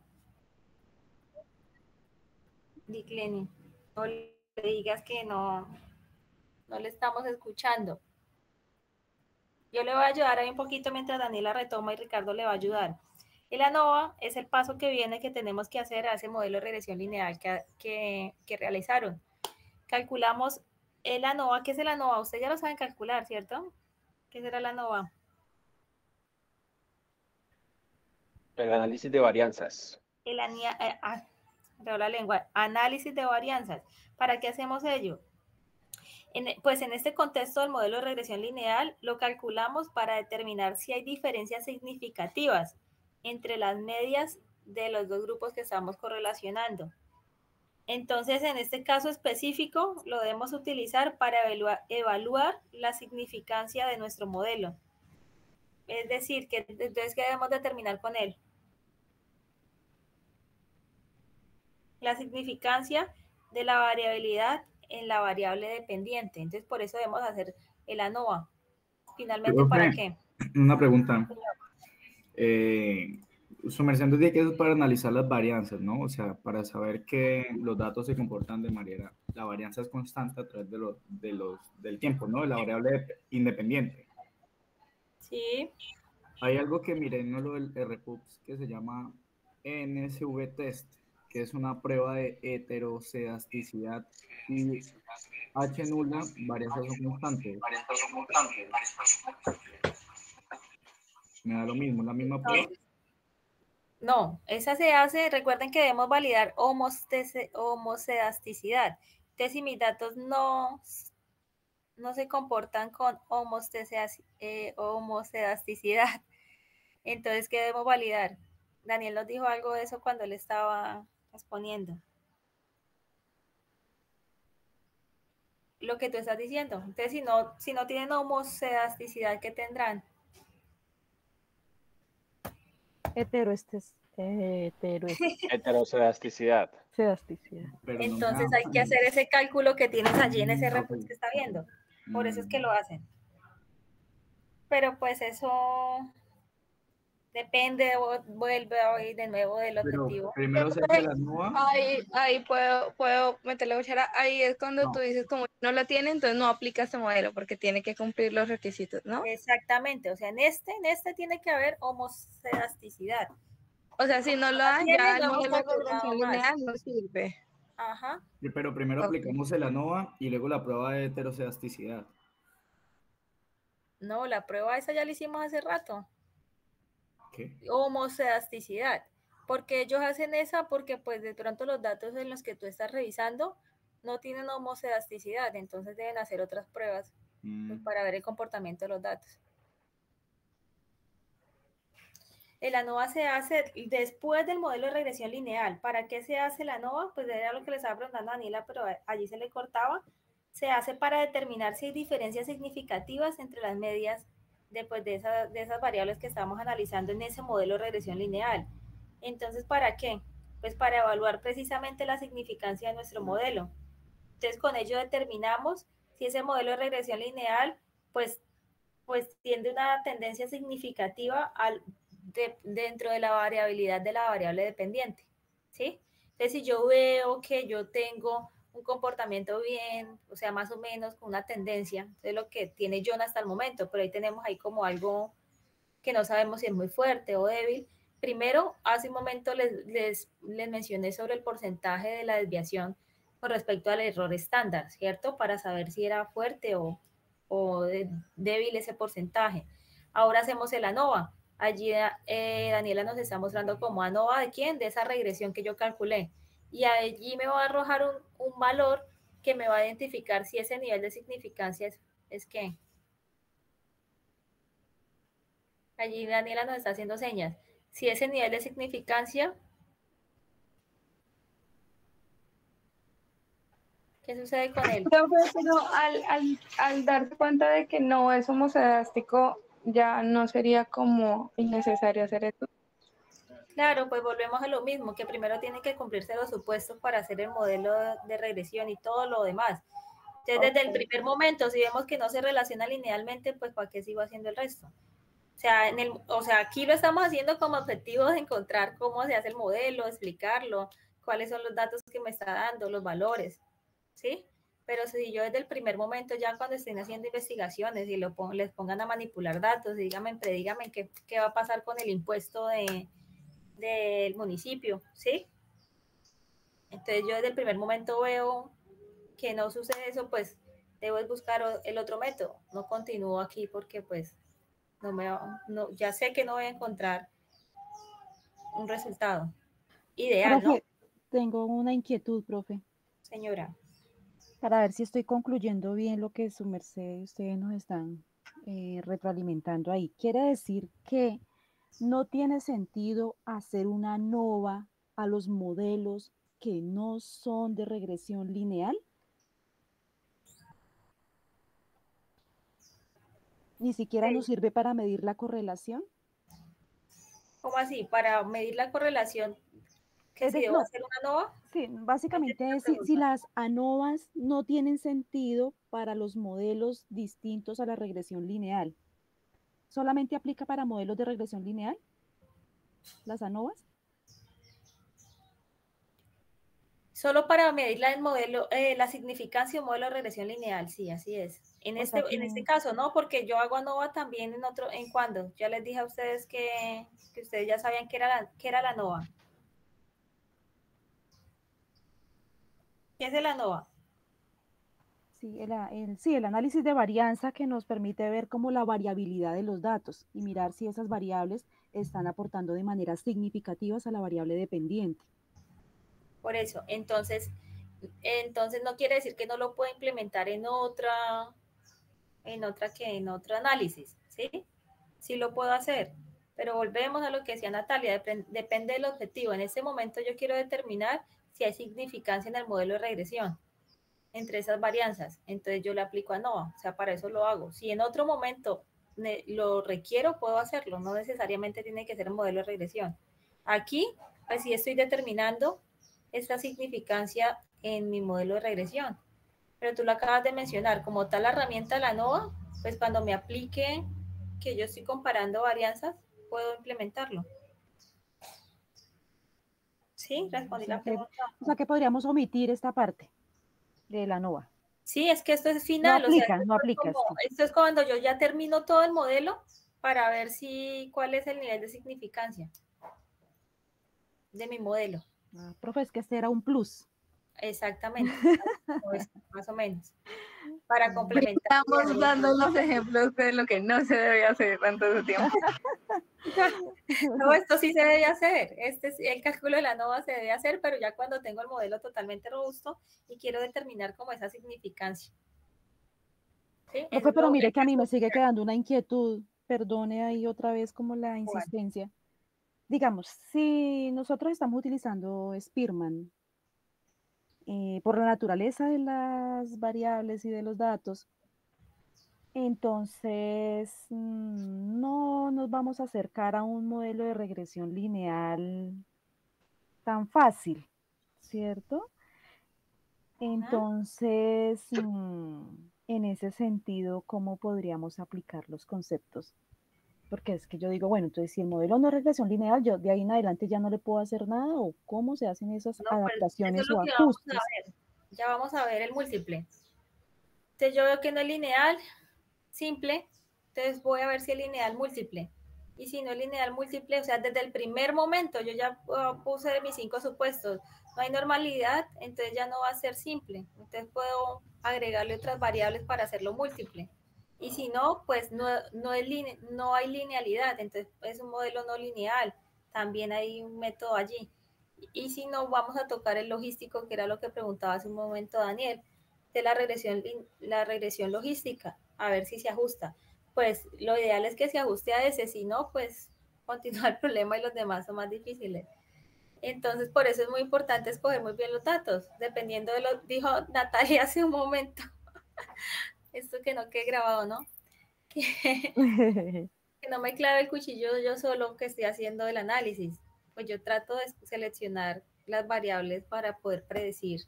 Dicleni, no le digas que no le estamos escuchando. Yo le voy a ayudar ahí un poquito mientras Daniela retoma y Ricardo le va a ayudar. El ANOVA es el paso que viene que tenemos que hacer a ese modelo de regresión lineal que realizaron. Calculamos el ANOVA. ¿Qué es el ANOVA? Ustedes ya lo saben calcular, ¿cierto? ¿Qué será el ANOVA? El análisis de varianzas. La lengua. Análisis de varianzas. ¿Para qué hacemos ello? Pues en este contexto del modelo de regresión lineal lo calculamos para determinar si hay diferencias significativas entre las medias de los dos grupos que estamos correlacionando. Entonces, en este caso específico, lo debemos utilizar para evaluar la significancia de nuestro modelo. Es decir, entonces, ¿qué debemos determinar con él? La significancia de la variabilidad en la variable dependiente. Entonces, por eso debemos hacer el ANOVA. Finalmente, ¿para qué? Una pregunta. Su merced dice que es para analizar las varianzas, ¿no? O sea, para saber que los datos se comportan de manera, la varianza es constante a través del tiempo, ¿no? De la variable independiente. Sí. Hay algo que miré en lo del RPUPS que se llama NSV test, que es una prueba de heterocedasticidad y H nula, varianzas son constantes. Me da lo mismo, la misma prueba. No, esa se hace, recuerden que debemos validar homocedasticidad. Entonces, si mis datos no se comportan con homocedasticidad, entonces, ¿qué debemos validar? Daniel nos dijo algo de eso cuando él estaba exponiendo. Lo que tú estás diciendo. Entonces, si no tienen homocedasticidad, ¿qué tendrán? Heterocedasticidad. Entonces hay que hacer ese cálculo que tienes allí en ese reporte que está viendo. Por eso es que lo hacen. Pero pues eso depende, vuelve a oír de nuevo del objetivo. Primero se hace la ANOVA. Ahí puedo meterle cuchara. Ahí es cuando tú dices, como no lo tiene, entonces no aplica este modelo porque tiene que cumplir los requisitos, ¿no? Exactamente, o sea, en este tiene que haber homocedasticidad. O sea, si no lo dan, ya el modelo de regresión lineal no sirve. Ajá. Pero primero aplicamos el ANOVA y luego la prueba de heterocedasticidad. No, la prueba esa ya la hicimos hace rato. ¿Qué? Homocedasticidad. Porque ellos hacen esa porque pues de pronto los datos en los que tú estás revisando no tienen homocedasticidad, entonces deben hacer otras pruebas pues, para ver el comportamiento de los datos. El ANOVA se hace después del modelo de regresión lineal. ¿Para qué se hace el ANOVA? Pues era lo que le estaba preguntando a Daniela, pero allí se le cortaba. Se hace para determinar si hay diferencias significativas entre las medias de esas variables que estamos analizando en ese modelo de regresión lineal. Entonces, ¿para qué? Pues para evaluar precisamente la significancia de nuestro modelo. Entonces, con ello determinamos si ese modelo de regresión lineal, pues tiene una tendencia significativa dentro de la variabilidad de la variable dependiente, ¿sí? Entonces, si yo veo que yo tengo un comportamiento bien, o sea, más o menos con una tendencia, es lo que tiene John hasta el momento, pero ahí tenemos ahí como algo que no sabemos si es muy fuerte o débil. Primero, hace un momento les mencioné sobre el porcentaje de la desviación con respecto al error estándar, ¿cierto? Para saber si era fuerte o débil ese porcentaje. Ahora hacemos el ANOVA. Allí Daniela nos está mostrando como ANOVA de quién, de esa regresión que yo calculé. Y allí me va a arrojar un valor que me va a identificar si ese nivel de significancia es qué. Allí Daniela nos está haciendo señas. Si ese nivel de significancia, ¿qué sucede con él? Profe, pero al darse cuenta de que no es homocedástico, ya no sería como innecesario hacer esto. Claro, pues volvemos a lo mismo, que primero tienen que cumplirse los supuestos para hacer el modelo de regresión y todo lo demás. Entonces, desde el primer momento, si vemos que no se relaciona linealmente, pues ¿para qué sigo haciendo el resto? O sea, aquí lo estamos haciendo como objetivo de encontrar cómo se hace el modelo, explicarlo, cuáles son los datos que me está dando, los valores, ¿sí? Pero si yo desde el primer momento, ya cuando estén haciendo investigaciones y les pongan a manipular datos, predígame qué va a pasar con el impuesto del municipio, ¿sí? Entonces yo desde el primer momento veo que no sucede eso, pues debo buscar el otro método. No continúo aquí porque pues ya sé que no voy a encontrar un resultado ideal, Profe, ¿no? tengo una inquietud, profe, Señora. para ver si estoy concluyendo bien lo que su merced y ustedes nos están retroalimentando ahí. Quiere decir que no tiene sentido hacer una nova a los modelos que no son de regresión lineal. Ni siquiera nos sirve para medir la correlación. ¿Cómo así? Para medir la correlación, que si debo hacer una nova. Sí, básicamente es si las ANOVAs no tienen sentido para los modelos distintos a la regresión lineal. ¿Solamente aplica para modelos de regresión lineal? ¿Las ANOVAs? Solo para medir la significancia de un modelo de regresión lineal, sí, así es. En este caso, no, porque yo hago ANOVA también ¿en cuándo? Ya les dije a ustedes que ustedes ya sabían qué era la ANOVA. ¿Qué es el ANOVA? Sí, el análisis de varianza que nos permite ver como la variabilidad de los datos y mirar si esas variables están aportando de manera significativa a la variable dependiente. Por eso, entonces no quiere decir que no lo pueda implementar en otro análisis, ¿sí? Sí lo puedo hacer, pero volvemos a lo que decía Natalia, depende del objetivo. En este momento yo quiero determinar si hay significancia en el modelo de regresión entre esas varianzas, entonces yo le aplico ANOVA, o sea, para eso lo hago. Si en otro momento lo requiero, puedo hacerlo, no necesariamente tiene que ser un modelo de regresión. Aquí, pues sí estoy determinando esta significancia en mi modelo de regresión, pero tú lo acabas de mencionar, como tal la herramienta la ANOVA, pues cuando me aplique que yo estoy comparando varianzas, puedo implementarlo. ¿Sí? Respondí la pregunta. O sea que podríamos omitir esta parte de la ANOVA. Sí, es que esto es final. No aplica, no aplica. Esto es cuando yo ya termino todo el modelo para ver cuál es el nivel de significancia de mi modelo. Profe, es que este era un plus. Exactamente, más o menos. Para complementar. Estamos dando los ejemplos de lo que no se debe hacer tanto ese tiempo. No, esto sí se debe hacer. El cálculo de la ANOVA se debe hacer, pero ya cuando tengo el modelo totalmente robusto y quiero determinar como esa significancia. ¿Sí? Profe, pero mire que a mí me sigue quedando una inquietud. Perdone ahí otra vez como la insistencia. Bueno. Digamos, si nosotros estamos utilizando Spearman, por la naturaleza de las variables y de los datos, entonces no nos vamos a acercar a un modelo de regresión lineal tan fácil, ¿cierto? Entonces, en ese sentido, ¿cómo podríamos aplicar los conceptos? Porque es que yo digo, bueno, entonces si el modelo no es regresión lineal, yo de ahí en adelante ya no le puedo hacer nada, o cómo se hacen esas adaptaciones o ajustes. Ya vamos a ver el múltiple. Entonces yo veo que no es lineal, simple, entonces voy a ver si es lineal múltiple. Y si no es lineal múltiple, o sea, desde el primer momento yo ya puse mis 5 supuestos, no hay normalidad, entonces ya no va a ser simple. Entonces puedo agregarle otras variables para hacerlo múltiple. Y si no, pues no hay linealidad, entonces es un modelo no lineal. También hay un método allí. Y si no, vamos a tocar el logístico, que era lo que preguntaba hace un momento Daniel, de la regresión logística, a ver si se ajusta. pues lo ideal es que se ajuste a ese, si no, pues continúa el problema y los demás son más difíciles. Entonces, por eso es muy importante escoger muy bien los datos, dependiendo de lo, dijo Natalia hace un momento, esto que no quede grabado, ¿no? Que no me clave el cuchillo yo solo que estoy haciendo el análisis, pues yo trato de seleccionar las variables para poder predecir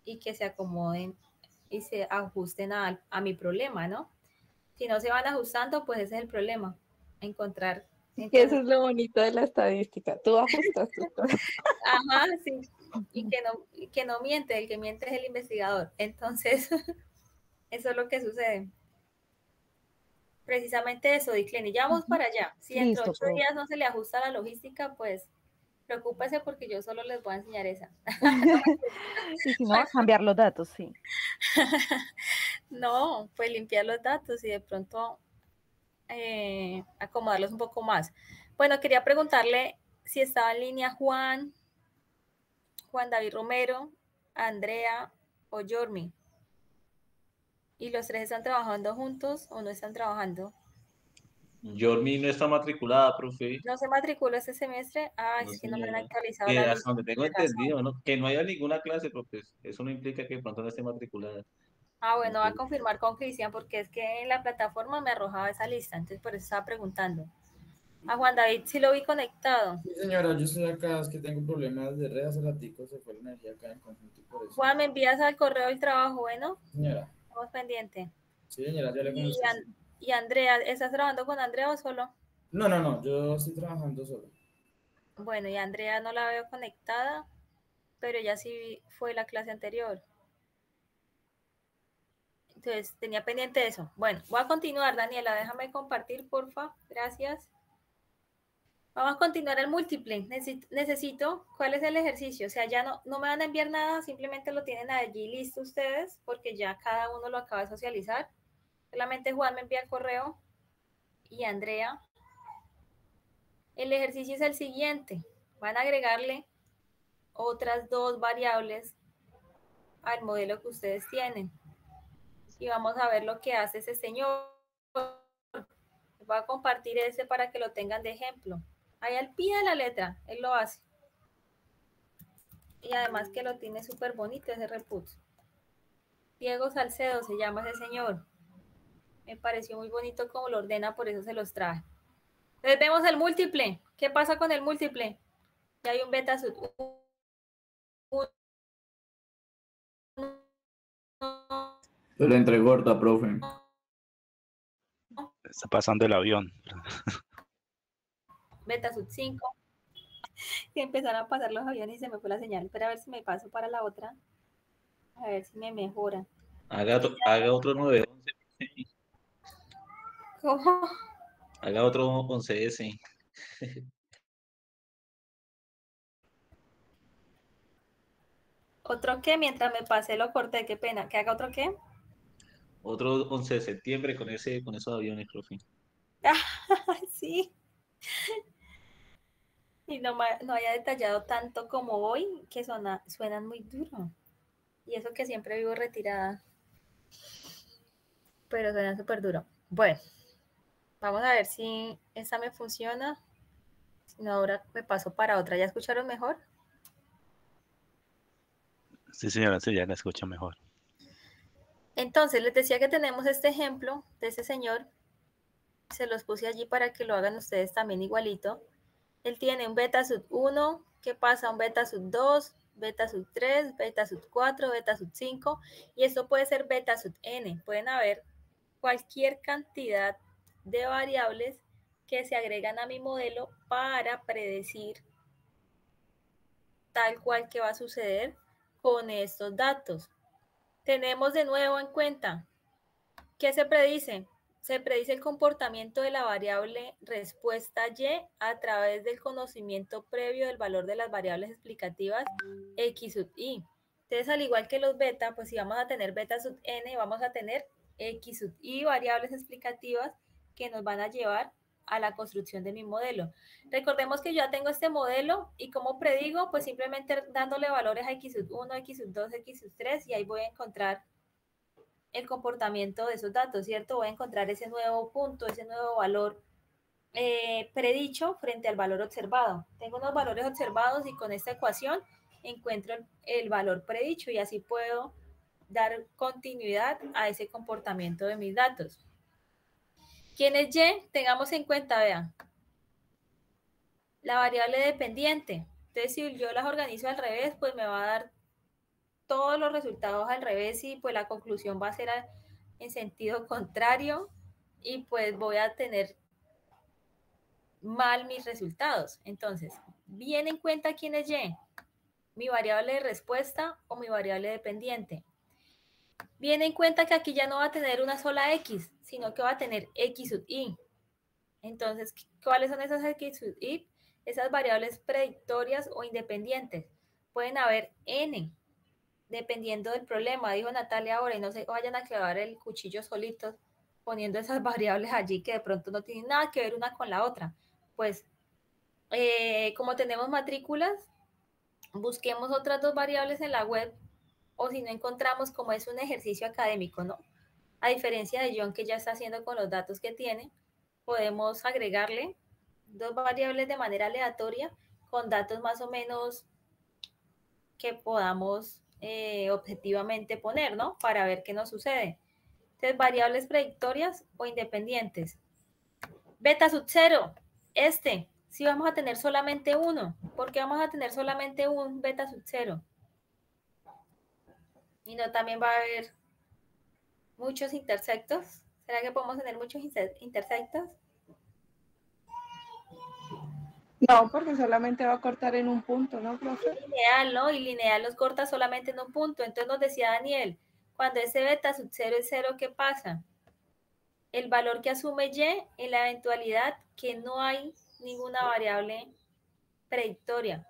y que se acomoden y se ajusten a mi problema, ¿no? Si no se van ajustando, pues ese es el problema, encontrar. Que eso es lo bonito de la estadística, tú ajustas tus cosas. Ajá, sí, y que no miente, el que miente es el investigador. Entonces, eso es lo que sucede. Precisamente eso, Dicleni, ya vamos para allá. Si dentro de 8 días no se le ajusta la logística, pues preocúpese porque yo solo les voy a enseñar esa. Y si no, cambiar los datos, sí. No, pues limpiar los datos y de pronto acomodarlos un poco más. Bueno, quería preguntarle si estaba en línea Juan David Romero, Andrea o Yormi. ¿Y los tres están trabajando juntos o no están trabajando? Yormi no está matriculada, profe. ¿No se matriculó este semestre? Ah, No, es que no me han señora. actualizado la Hasta donde tengo lista. entendido, ¿no? Que no haya ninguna clase, porque eso no implica que de pronto no esté matriculada. Ah, bueno, va a confirmar con Cristian porque es que en la plataforma me arrojaba esa lista, entonces por eso estaba preguntando. A Juan David sí lo vi conectado. Sí, señora, yo estoy acá, es que tengo problemas de red hace ratico, se fue la energía acá en conjunto y por eso. Juan, ¿me envías al correo el trabajo? Bueno, señora. Estamos pendientes. Sí, señora, ya le conozco. Y Andrea, ¿estás trabajando con Andrea o solo? No, yo estoy trabajando solo. Bueno, y Andrea no la veo conectada, pero ella sí fue la clase anterior. Entonces, tenía pendiente eso. Bueno, voy a continuar, Daniela, déjame compartir, porfa. Gracias. Vamos a continuar el múltiple. Necesito, ¿cuál es el ejercicio? O sea, ya no me van a enviar nada, simplemente lo tienen allí listo ustedes, porque ya cada uno lo acaba de socializar. Solamente Juan me envía el correo y Andrea. El ejercicio es el siguiente. Van a agregarle otras 2 variables al modelo que ustedes tienen. Y vamos a ver lo que hace ese señor. Voy a compartir ese para que lo tengan de ejemplo. Ahí al pie de la letra, él lo hace. Y además que lo tiene súper bonito ese reput. Diego Salcedo se llama ese señor. Me pareció muy bonito como lo ordena, por eso se los traje. Entonces vemos el múltiple. ¿Qué pasa con el múltiple? Ya hay un beta sub. Se le entregó corta, profe. Está pasando el avión. Beta sub 5. Y empezaron a pasar los aviones y se me fue la señal. Pero a ver si me paso para la otra. A ver si me mejora. Haga otro 911. ¿Cómo? Haga otro 11S. ¿Otro qué? Mientras me pasé lo corté, qué pena. ¿Que haga otro qué? Otro 11 de septiembre con esos aviones, profe. Sí. Y no haya detallado tanto como hoy, que suenan muy duro. Y eso que siempre vivo retirada. Pero suena súper duro. Bueno, vamos a ver si esta me funciona. Si no, ahora me paso para otra. ¿Ya escucharon mejor? Sí, señora, sí, ya la escucho mejor. Entonces, les decía que tenemos este ejemplo de ese señor. Se los puse allí para que lo hagan ustedes también igualito. Él tiene un beta sub 1, ¿qué pasa? Un beta sub 2, beta sub 3, beta sub 4, beta sub 5, y esto puede ser beta sub n. Pueden haber cualquier cantidad de variables que se agregan a mi modelo para predecir tal cual que va a suceder con estos datos. Tenemos de nuevo en cuenta, ¿qué se predice? Se predice el comportamiento de la variable respuesta Y a través del conocimiento previo del valor de las variables explicativas X sub Y. Entonces, al igual que los beta, pues si vamos a tener beta sub n, vamos a tener X sub Y variables explicativas que nos van a llevar a la construcción de mi modelo. Recordemos que yo ya tengo este modelo y como predigo, pues simplemente dándole valores a X sub 1, X sub 2, X sub 3 y ahí voy a encontrar el comportamiento de esos datos, ¿cierto? Voy a encontrar ese nuevo punto, ese nuevo valor predicho frente al valor observado. Tengo unos valores observados y con esta ecuación encuentro el valor predicho y así puedo dar continuidad a ese comportamiento de mis datos. ¿Quién es Y? Tengamos en cuenta, vean, la variable dependiente. Entonces, si yo las organizo al revés, pues me va a dar todos los resultados al revés y pues la conclusión va a ser en sentido contrario y pues voy a tener mal mis resultados. Entonces, bien en cuenta quién es Y, mi variable de respuesta o mi variable dependiente. Bien en cuenta que aquí ya no va a tener una sola X, sino que va a tener X sub Y. Entonces, ¿cuáles son esas X sub Y? Esas variables predictorias o independientes. Pueden haber N, dependiendo del problema, dijo Natalia ahora, y no se vayan a clavar el cuchillo solitos poniendo esas variables allí que de pronto no tienen nada que ver una con la otra. Pues, como tenemos matrículas, busquemos otras dos variables en la web, o si no encontramos, como es un ejercicio académico, ¿no? A diferencia de John, que ya está haciendo con los datos que tiene, podemos agregarle dos variables de manera aleatoria con datos más o menos que podamos objetivamente poner, ¿no? Para ver qué nos sucede. Entonces, variables predictorias o independientes. Beta sub 0, si vamos a tener solamente uno. ¿Por qué vamos a tener solamente un beta sub 0? Y no también va a haber muchos intersectos. ¿Será que podemos tener muchos intersectos? No, porque solamente va a cortar en un punto, ¿no, profe? Lineal, ¿no? Y lineal los corta solamente en un punto. Entonces nos decía Daniel, cuando ese beta sub 0 es 0, ¿qué pasa? El valor que asume Y en la eventualidad que no hay ninguna variable predictoria.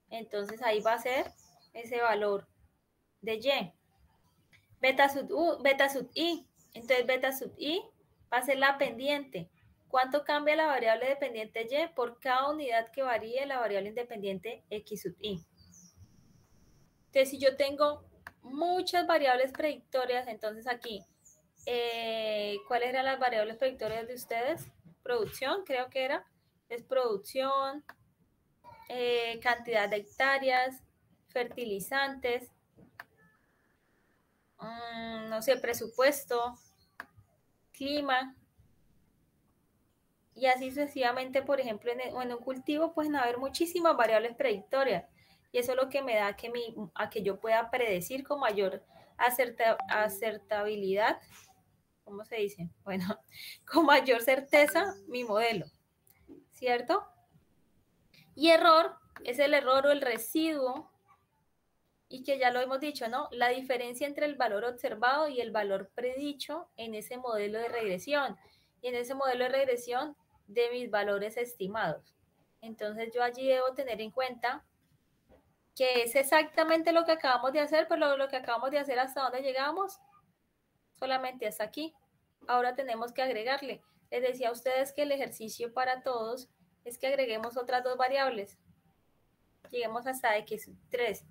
Entonces ahí va a ser ese valor de Y. Beta sub I. Entonces beta sub I va a ser la pendiente. ¿Cuánto cambia la variable dependiente Y por cada unidad que varíe la variable independiente X sub I? Entonces, si yo tengo muchas variables predictorias, entonces aquí, ¿cuáles eran las variables predictorias de ustedes? Producción, creo que era. Es producción, cantidad de hectáreas, fertilizantes, no sé, presupuesto, clima, y así sucesivamente. Por ejemplo, en un cultivo pueden haber muchísimas variables predictorias, y eso es lo que me da a que yo pueda predecir con mayor acertabilidad, ¿cómo se dice? Bueno, con mayor certeza mi modelo, ¿cierto? Y error es el error o el residuo, y que ya lo hemos dicho, ¿no? La diferencia entre el valor observado y el valor predicho en ese modelo de regresión, y en ese modelo de regresión de mis valores estimados. Entonces yo allí debo tener en cuenta que es exactamente lo que acabamos de hacer, pero lo que acabamos de hacer hasta donde llegamos, solamente hasta aquí. Ahora tenemos que agregarle. Les decía a ustedes que el ejercicio para todos es que agreguemos otras dos variables. Lleguemos hasta X3.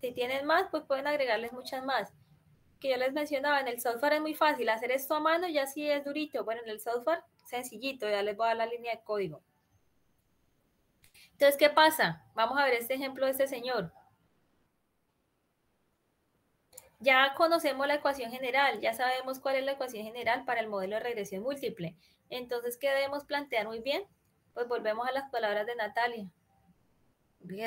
Si tienen más, pues pueden agregarles muchas más. Que yo les mencionaba, en el software es muy fácil hacer esto a mano, ya sí es durito. Bueno, en el software, sencillito, ya les voy a dar la línea de código. Entonces, ¿qué pasa? Vamos a ver este ejemplo de este señor. Ya conocemos la ecuación general, ya sabemos cuál es la ecuación general para el modelo de regresión múltiple. Entonces, ¿qué debemos plantear muy bien? Pues volvemos a las palabras de Natalia.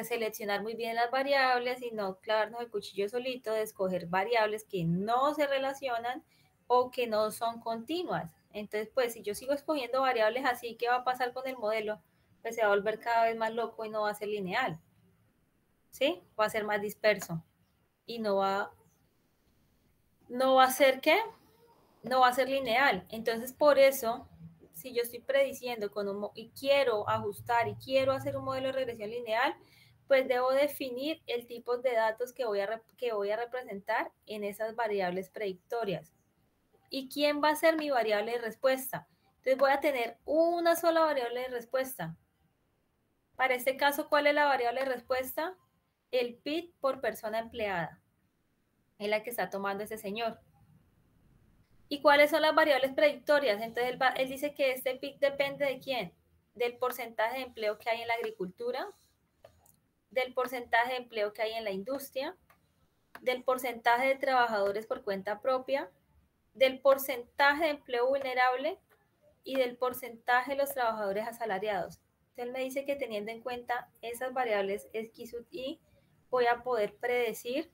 Seleccionar muy bien las variables y no clavarnos el cuchillo solito de escoger variables que no se relacionan o que no son continuas. Entonces, pues si yo sigo escogiendo variables así, ¿qué va a pasar con el modelo? Pues se va a volver cada vez más loco y no va a ser lineal. ¿Sí? Va a ser más disperso. Y no va a ser ¿qué? No va a ser lineal. Entonces, por eso, si yo estoy prediciendo y quiero ajustar y quiero hacer un modelo de regresión lineal, pues debo definir el tipo de datos que voy a representar en esas variables predictorias. ¿Y quién va a ser mi variable de respuesta? Entonces voy a tener una sola variable de respuesta. Para este caso, ¿cuál es la variable de respuesta? El PIB por persona empleada. es la que está tomando ese señor. ¿Y cuáles son las variables predictorias? Entonces él dice que este PIB depende de quién, del porcentaje de empleo que hay en la agricultura, del porcentaje de empleo que hay en la industria, del porcentaje de trabajadores por cuenta propia, del porcentaje de empleo vulnerable y del porcentaje de los trabajadores asalariados. Entonces él me dice que teniendo en cuenta esas variables X sub Y, voy a poder predecir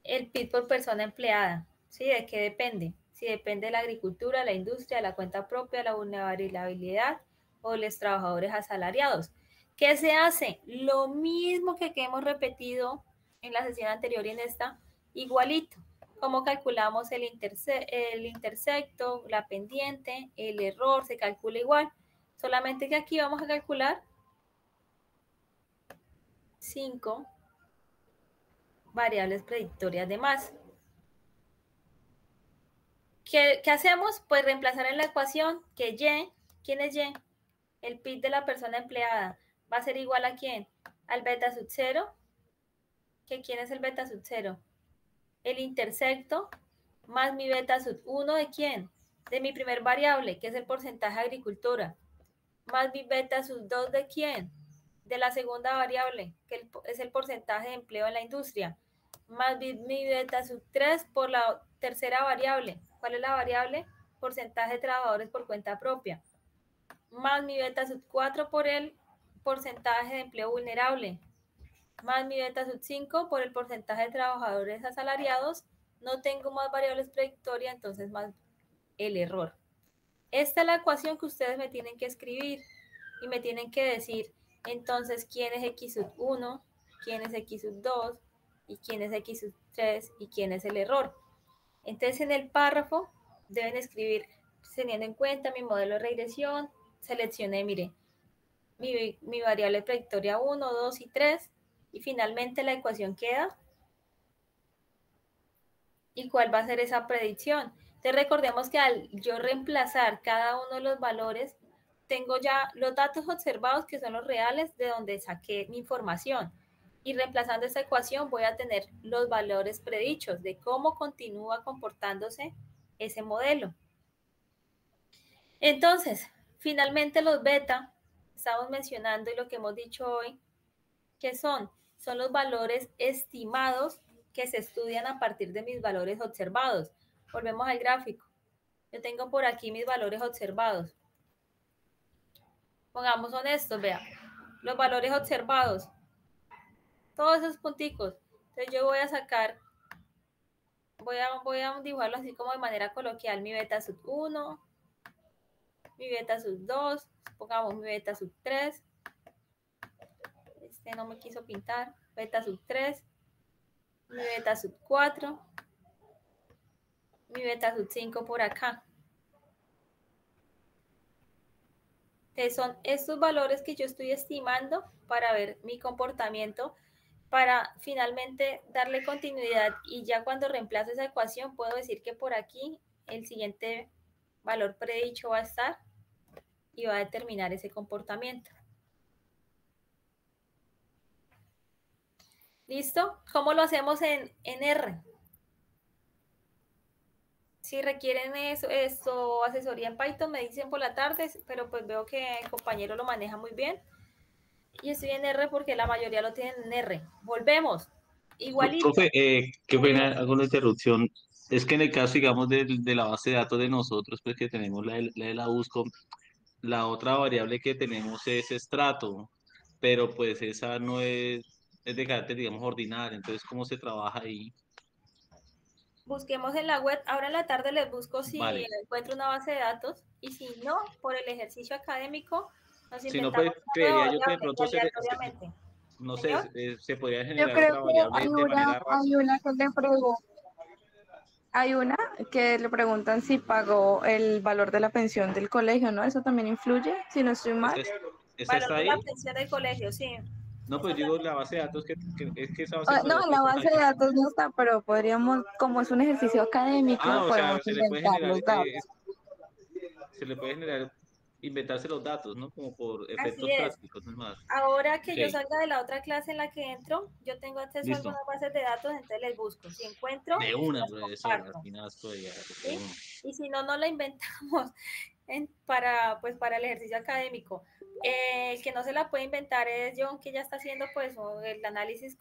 el PIB por persona empleada. ¿Sí? ¿De qué depende? Si depende de la agricultura, la industria, la cuenta propia, la vulnerabilidad o los trabajadores asalariados. ¿Qué se hace? Lo mismo que hemos repetido en la sesión anterior y en esta, igualito. ¿Cómo calculamos el intersecto, la pendiente, el error? Se calcula igual. Solamente que aquí vamos a calcular 5 variables predictorias de más. ¿Qué hacemos? Pues reemplazar en la ecuación que Y, ¿quién es Y? El PIB de la persona empleada va a ser igual a ¿quién? Al beta sub 0. ¿Quién es el beta sub 0? El intersecto más mi beta sub 1 ¿de quién? De mi primer variable, que es el porcentaje de agricultura, más mi beta sub 2 ¿de quién? De la segunda variable, que es el porcentaje de empleo en la industria, más mi beta sub 3 por la tercera variable. ¿Cuál es la variable? Porcentaje de trabajadores por cuenta propia, más mi beta sub 4 por el porcentaje de empleo vulnerable, más mi beta sub 5 por el porcentaje de trabajadores asalariados. No tengo más variables predictorias, entonces más el error. Esta es la ecuación que ustedes me tienen que escribir y me tienen que decir, entonces, quién es X sub 1, quién es X sub 2, y quién es X sub 3, y quién es el error. Entonces, en el párrafo deben escribir, teniendo en cuenta mi modelo de regresión, seleccioné, mire, mi variable predictoria 1, 2 y 3, y finalmente la ecuación queda. ¿Y cuál va a ser esa predicción? Entonces recordemos que al yo reemplazar cada uno de los valores, tengo ya los datos observados que son los reales de donde saqué mi información. Y reemplazando esta ecuación voy a tener los valores predichos de cómo continúa comportándose ese modelo. Entonces, finalmente los beta, estamos mencionando y lo que hemos dicho hoy, ¿qué son? Son los valores estimados que se estudian a partir de mis valores observados. Volvemos al gráfico. Yo tengo por aquí mis valores observados. Pongamos honestos, vea. Los valores observados. Todos esos punticos. Entonces yo voy a sacar, voy a dibujarlo así como de manera coloquial. Mi beta sub 1, mi beta sub 2, pongamos mi beta sub 3. Este no me quiso pintar. Beta sub 3. Mi beta sub 4, mi beta sub 5 por acá. Entonces son estos valores que yo estoy estimando para ver mi comportamiento, para finalmente darle continuidad y ya cuando reemplazo esa ecuación puedo decir que por aquí el siguiente valor predicho va a estar y va a determinar ese comportamiento. ¿Listo? ¿Cómo lo hacemos en R? Si requieren esto, asesoría en Python, me dicen por la tarde, pero pues veo que el compañero lo maneja muy bien. Y estoy en R porque la mayoría lo tienen en R. Volvemos. Igualito. Profe, qué pena, alguna interrupción. Es que en el caso, digamos, de la base de datos de nosotros, pues que tenemos la de la USCOM, la otra variable que tenemos es estrato, pero pues esa no es de carácter, digamos, ordinario. Entonces, ¿cómo se trabaja ahí? Busquemos en la web. Ahora en la tarde les busco si Vale. encuentro una base de datos. Y si no, por el ejercicio académico, nos Si no, inventamos pues creería yo que de variable pronto aleatoriamente. no sé, se podría Yo generar creo otra que variable hay de una, manera rápida. hay una que le preguntan si pagó el valor de la pensión del colegio, ¿no? Eso también influye, si no estoy mal. ¿Esa Valor está de ahí? la pensión del colegio, sí. No, pues digo la base de datos es que esa base de No, datos en la base de datos no está, pero podríamos, como es un ejercicio académico, o sea, podemos inventar los datos. se le puede generar inventarse los datos, ¿no? Como por Así efectos es. prácticos, no es más. Ahora que yo Ok, salga de la otra clase en la que entro, yo tengo acceso a listo. algunas bases de datos, entonces les busco. Si encuentro, De una, las profesora, comparto. sin asco de diálogo, de ¿Sí? una. Y si no, no la inventamos pues, para el ejercicio académico. El que no se la puede inventar es John, que ya está haciendo pues el análisis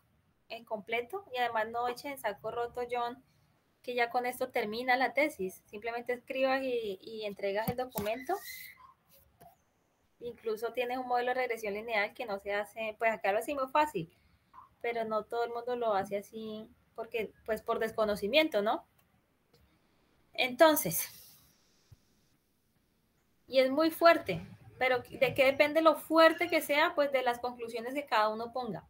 en completo, y además no eche en saco roto, John, que ya con esto termina la tesis. Simplemente escribas y entregas el documento. Incluso tienes un modelo de regresión lineal que no se hace, pues acá lo hacemos fácil, pero no todo el mundo lo hace así porque, pues por desconocimiento, ¿no? Entonces, y es muy fuerte, pero ¿de qué depende lo fuerte que sea? Pues de las conclusiones que cada uno ponga.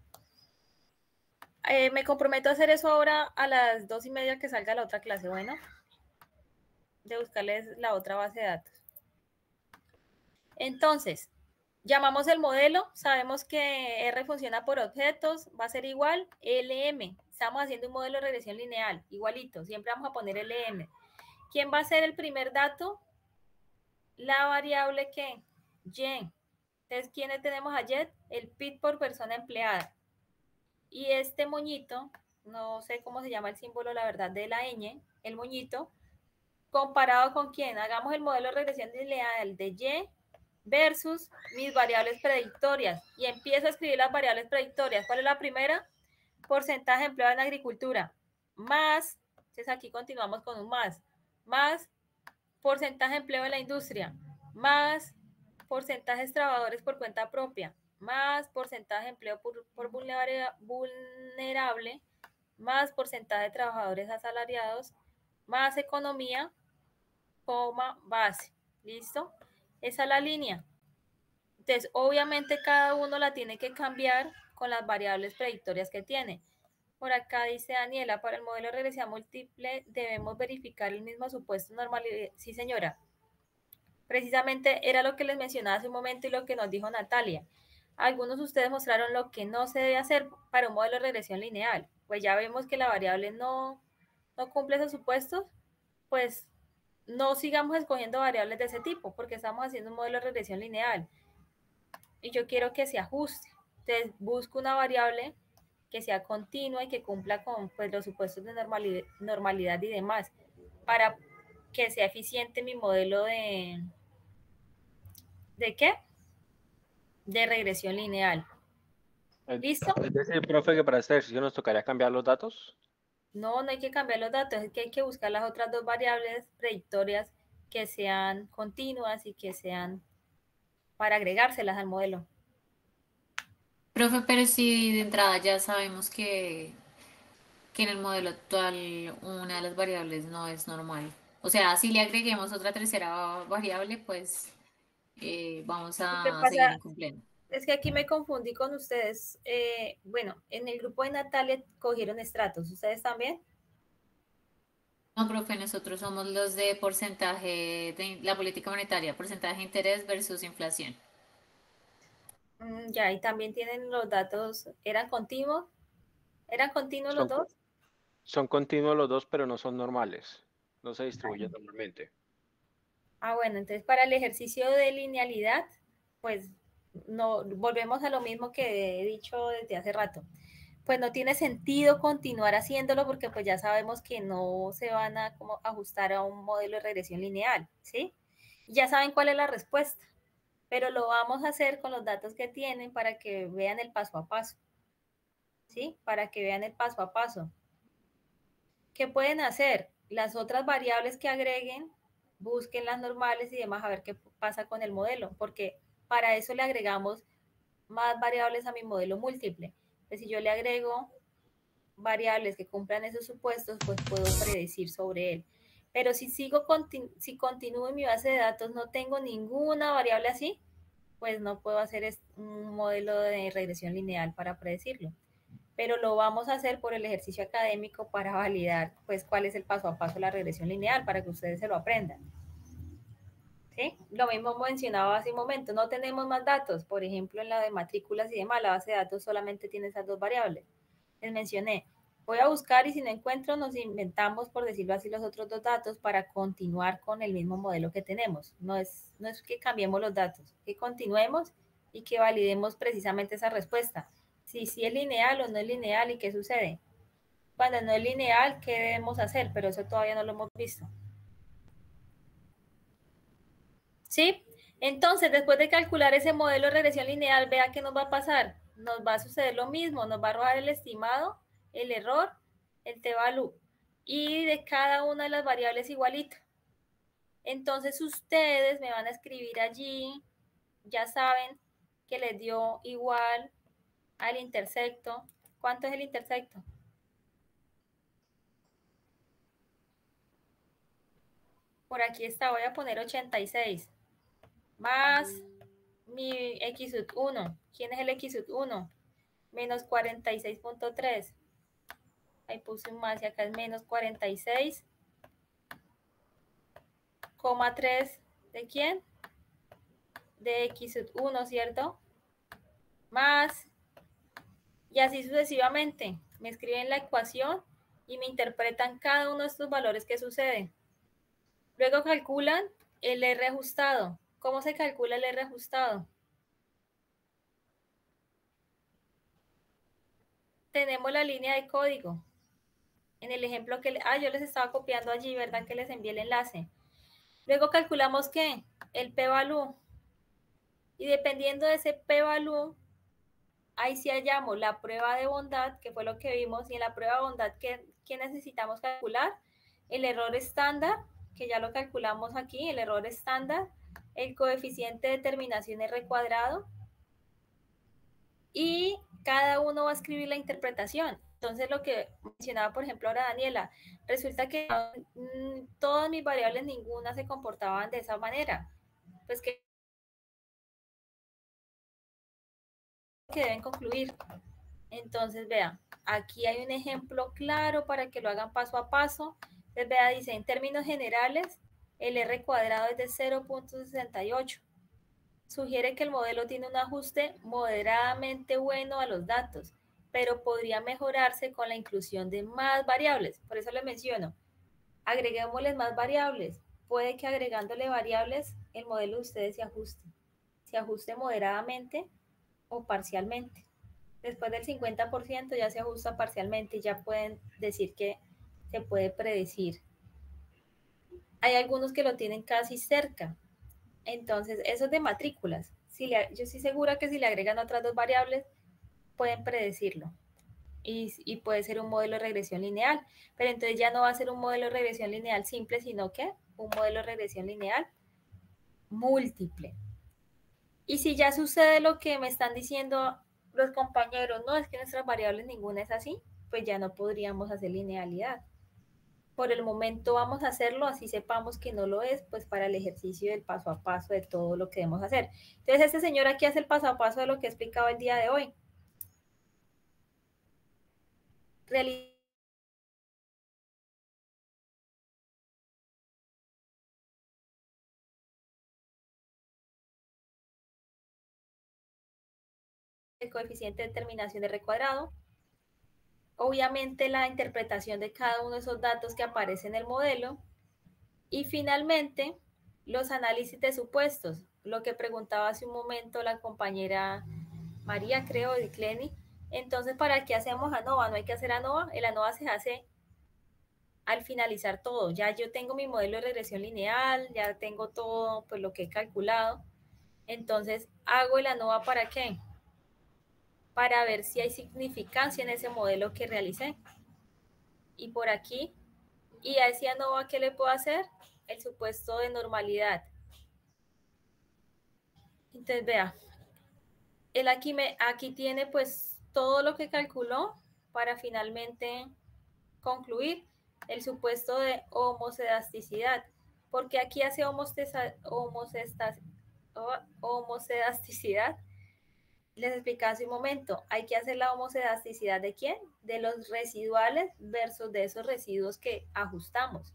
Me comprometo a hacer eso ahora a las 2:30 que salga la otra clase, bueno, de buscarles la otra base de datos. Entonces, llamamos el modelo, sabemos que R funciona por objetos, va a ser igual LM. Estamos haciendo un modelo de regresión lineal, igualito, siempre vamos a poner LM. ¿Quién va a ser el primer dato? La variable que Y. Entonces, ¿quiénes tenemos a Y? El PIB por persona empleada. Y este moñito, no sé cómo se llama el símbolo, la verdad, de la ñ, el moñito, comparado con quién. Hagamos el modelo de regresión lineal de Y versus mis variables predictorias. Y empiezo a escribir las variables predictorias. ¿Cuál es la primera? Porcentaje de empleo en agricultura. Más, entonces aquí continuamos con un más porcentaje de empleo en la industria, más porcentajes trabajadores por cuenta propia, más porcentaje de empleo por vulnerable, más porcentaje de trabajadores asalariados, más economía, coma, base. ¿Listo? Esa es la línea. Entonces, obviamente cada uno la tiene que cambiar con las variables predictorias que tiene. Por acá dice Daniela, para el modelo de regresión múltiple debemos verificar el mismo supuesto normalidad. Sí, señora. Precisamente era lo que les mencionaba hace un momento y lo que nos dijo Natalia. Algunos de ustedes mostraron lo que no se debe hacer para un modelo de regresión lineal. Pues ya vemos que la variable no cumple esos supuestos, pues no sigamos escogiendo variables de ese tipo, porque estamos haciendo un modelo de regresión lineal. Y yo quiero que se ajuste. Entonces busco una variable que sea continua y que cumpla con pues, los supuestos de normalidad y demás, para que sea eficiente mi modelo ¿de qué? De regresión lineal. ¿Listo? Es decir, profe, que para este ejercicio nos tocaría cambiar los datos. No, no hay que cambiar los datos, es que hay que buscar las otras dos variables predictorias que sean continuas y que sean para agregárselas al modelo. Profe, pero si de entrada ya sabemos que en el modelo actual una de las variables no es normal. O sea, si le agreguemos otra tercera variable, pues vamos Lo que a seguir pasa incumpliendo. es que aquí me confundí con ustedes. Bueno, en el grupo de Natalia cogieron estratos, ¿ustedes también? No, profe, nosotros somos los de porcentaje de la política monetaria, porcentaje de interés versus inflación. Ya, y también tienen los datos, ¿eran continuos? ¿Eran continuos los dos? Son continuos los dos, pero no son normales. No se distribuyen normalmente. Ah, bueno, entonces para el ejercicio de linealidad, pues no volvemos a lo mismo que he dicho desde hace rato. Pues no tiene sentido continuar haciéndolo porque pues ya sabemos que no se van a como ajustar a un modelo de regresión lineal, ¿sí? Ya saben cuál es la respuesta, pero lo vamos a hacer con los datos que tienen para que vean el paso a paso, ¿sí? Para que vean el paso a paso. ¿Qué pueden hacer? Las otras variables que agreguen, busquen las normales y demás a ver qué pasa con el modelo, porque para eso le agregamos más variables a mi modelo múltiple. Pues si yo le agrego variables que cumplan esos supuestos, pues puedo predecir sobre él. Pero si si continúo en mi base de datos, no tengo ninguna variable así, pues no puedo hacer un modelo de regresión lineal para predecirlo. Pero lo vamos a hacer por el ejercicio académico para validar, pues, cuál es el paso a paso de la regresión lineal, para que ustedes se lo aprendan. ¿Sí? Lo mismo mencionaba hace un momento, no tenemos más datos, por ejemplo, en la de matrículas y demás, la base de datos solamente tiene esas dos variables. Les mencioné, Voy a buscar y si no encuentro, nos inventamos, por decirlo así, los otros dos datos para continuar con el mismo modelo que tenemos. No es que cambiemos los datos, que continuemos y que validemos precisamente esa respuesta. Si es lineal o no es lineal y qué sucede. Cuando no es lineal, ¿qué debemos hacer? Pero eso todavía no lo hemos visto. ¿Sí? Entonces, después de calcular ese modelo de regresión lineal, vea qué nos va a pasar. Nos va a suceder lo mismo, nos va a arrojar el estimado, el error, el t-value, y de cada una de las variables igualito. Entonces, ustedes me van a escribir allí, ya saben que les dio igual al intersecto. ¿Cuánto es el intersecto? Por aquí está, voy a poner 86. Más mi x sub 1. ¿Quién es el x sub 1? Menos 46.3. Ahí puse un más y acá es menos 46,3. ¿De quién? De x sub 1, ¿cierto? Más. Y así sucesivamente. Me escriben la ecuación y me interpretan cada uno de estos valores que suceden. Luego calculan el R ajustado. ¿Cómo se calcula el R ajustado? Tenemos la línea de código. En el ejemplo que yo les estaba copiando allí, ¿verdad? Que les envié el enlace. Luego calculamos ¿qué? El p-value. Y dependiendo de ese p-value, ahí sí hallamos la prueba de bondad, que fue lo que vimos, y en la prueba de bondad, ¿qué necesitamos calcular? El error estándar, que ya lo calculamos aquí, el error estándar, el coeficiente de terminación R cuadrado, y cada uno va a escribir la interpretación. Entonces, lo que mencionaba, por ejemplo, ahora Daniela, resulta que todas mis variables, ninguna se comportaban de esa manera. Pues que deben concluir. Entonces, vean, aquí hay un ejemplo claro para que lo hagan paso a paso. Entonces, vea, dice, en términos generales, el R cuadrado es de 0.68. Sugiere que el modelo tiene un ajuste moderadamente bueno a los datos, pero podría mejorarse con la inclusión de más variables. Por eso le menciono, agreguémosles más variables. Puede que agregándole variables, el modelo de ustedes se ajuste moderadamente o parcialmente. Después del 50% ya se ajusta parcialmente y ya pueden decir que se puede predecir. Hay algunos que lo tienen casi cerca. Entonces, eso es de matrículas. Yo estoy segura que si le agregan otras dos variables, pueden predecirlo. Y puede ser un modelo de regresión lineal. Pero entonces ya no va a ser un modelo de regresión lineal simple, sino que un modelo de regresión lineal múltiple. Y si ya sucede lo que me están diciendo los compañeros, no, es que nuestras variables ninguna es así, pues ya no podríamos hacer linealidad. Por el momento vamos a hacerlo, así sepamos que no lo es, pues para el ejercicio del paso a paso de todo lo que debemos hacer. Entonces, este señor aquí hace el paso a paso de lo que he explicado el día de hoy. Realiza el coeficiente de determinación de R cuadrado. Obviamente la interpretación de cada uno de esos datos que aparecen en el modelo. Y finalmente, los análisis de supuestos, lo que preguntaba hace un momento la compañera María, creo, de Cleni. Entonces, ¿para qué hacemos ANOVA? No hay que hacer ANOVA. El ANOVA se hace al finalizar todo. Ya yo tengo mi modelo de regresión lineal, ya tengo todo pues lo que he calculado. Entonces, hago el ANOVA ¿para qué? Para ver si hay significancia en ese modelo que realicé. Y por aquí, y a ese ANOVA, ¿qué le puedo hacer? El supuesto de normalidad. Entonces, vea, él aquí tiene pues todo lo que calculó para finalmente concluir el supuesto de homocedasticidad. Porque aquí hace homocedasticidad. Les explicaba hace un momento, hay que hacer la homocedasticidad ¿de quién? De los residuales versus de esos residuos que ajustamos.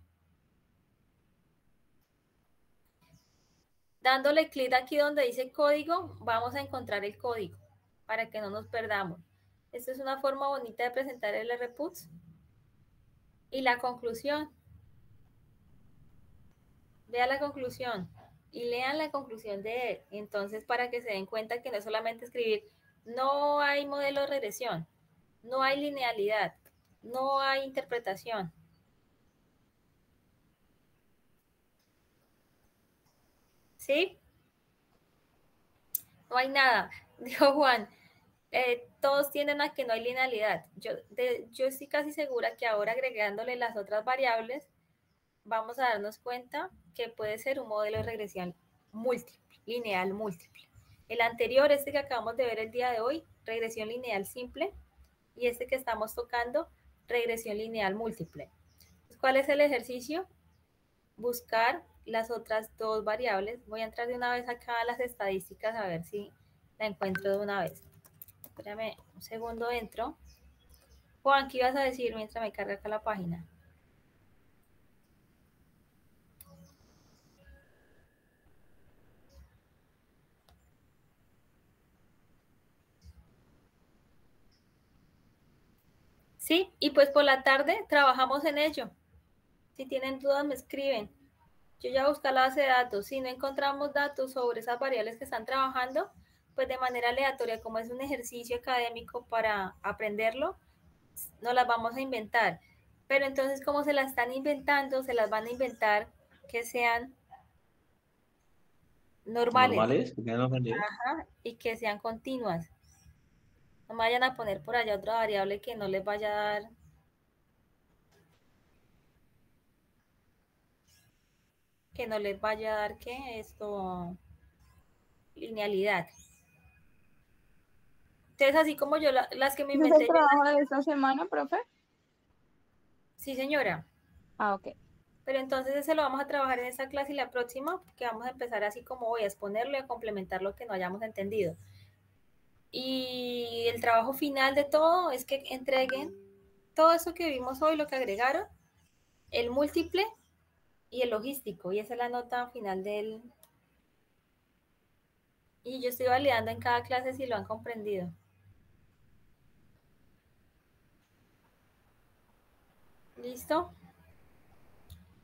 Dándole clic aquí donde dice código, vamos a encontrar el código para que no nos perdamos. Esta es una forma bonita de presentar el RPUTS. Y la conclusión. Vea la conclusión y lean la conclusión de él. Entonces, para que se den cuenta que no es solamente escribir, no hay modelo de regresión, no hay linealidad, no hay interpretación. ¿Sí? No hay nada. Dijo Juan, todos tienden a que no hay linealidad. Yo estoy casi segura que ahora agregándole las otras variables, vamos a darnos cuenta que puede ser un modelo de regresión múltiple, lineal múltiple. El anterior, este que acabamos de ver el día de hoy, regresión lineal simple, y este que estamos tocando, regresión lineal múltiple. ¿Cuál es el ejercicio? Buscar las otras dos variables. Voy a entrar de una vez acá a las estadísticas a ver si la encuentro de una vez. Espérame un segundo, entro. Juan, ¿qué ibas a decir mientras me carga acá la página? Sí, y pues por la tarde trabajamos en ello. Si tienen dudas, me escriben. Yo ya busqué la base de datos. Si no encontramos datos sobre esas variables que están trabajando, pues de manera aleatoria, como es un ejercicio académico para aprenderlo, no las vamos a inventar. Pero entonces, como se las están inventando, se las van a inventar que sean normales. Ajá, y que sean continuas. No me vayan a poner por allá otra variable que no les vaya a dar. Que no les vaya a dar, ¿qué? Esto, linealidad. Entonces, así como yo, las que me inventé. ¿Es el trabajo de esta semana, profe? Sí, señora. Ah, ok. Pero entonces ese lo vamos a trabajar en esta clase y la próxima, que vamos a empezar así como voy a exponerlo y a complementar lo que no hayamos entendido. Y el trabajo final de todo es que entreguen todo eso que vimos hoy, lo que agregaron, el múltiple y el logístico. Y esa es la nota final del... Y yo estoy validando en cada clase si lo han comprendido. ¿Listo?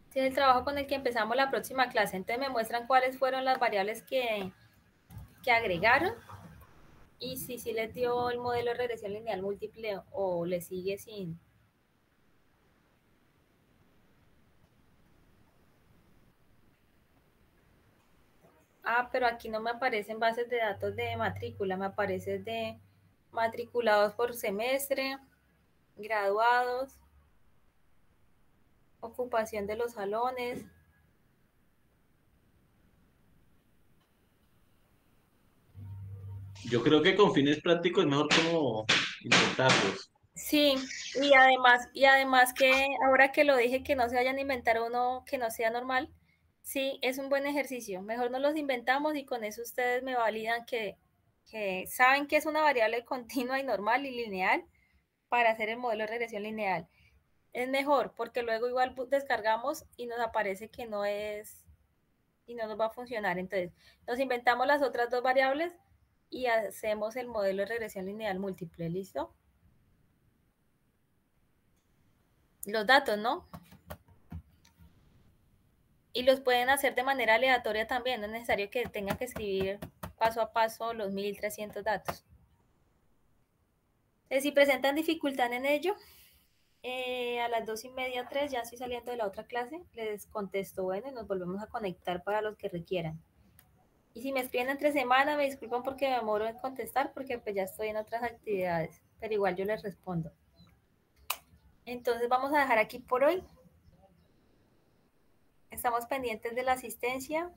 Este es el trabajo con el que empezamos la próxima clase. Entonces me muestran cuáles fueron las variables que agregaron y si les dio el modelo de regresión lineal múltiple o le sigue sin. Ah, pero aquí no me aparecen bases de datos de matrícula, me aparece de matriculados por semestre, graduados, ocupación de los salones. Yo creo que con fines prácticos es mejor como intentarlos. Sí, y además que ahora que lo dije, que no se vayan a inventar uno que no sea normal, sí, es un buen ejercicio. Mejor no los inventamos y con eso ustedes me validan que saben que es una variable continua y normal y lineal para hacer el modelo de regresión lineal. Es mejor porque luego igual descargamos y nos aparece que no es y no nos va a funcionar. Entonces, nos inventamos las otras dos variables y hacemos el modelo de regresión lineal múltiple, ¿listo? Los datos, ¿no? Y los pueden hacer de manera aleatoria también, no es necesario que tengan que escribir paso a paso los 1300 datos. Si presentan dificultad en ello, a las 2:30, 3, ya estoy saliendo de la otra clase, les contesto, bueno, y nos volvemos a conectar para los que requieran. Y si me escriben entre semana, me disculpan porque me demoro en contestar, porque pues ya estoy en otras actividades, pero igual yo les respondo. Entonces vamos a dejar aquí por hoy. Estamos pendientes de la asistencia.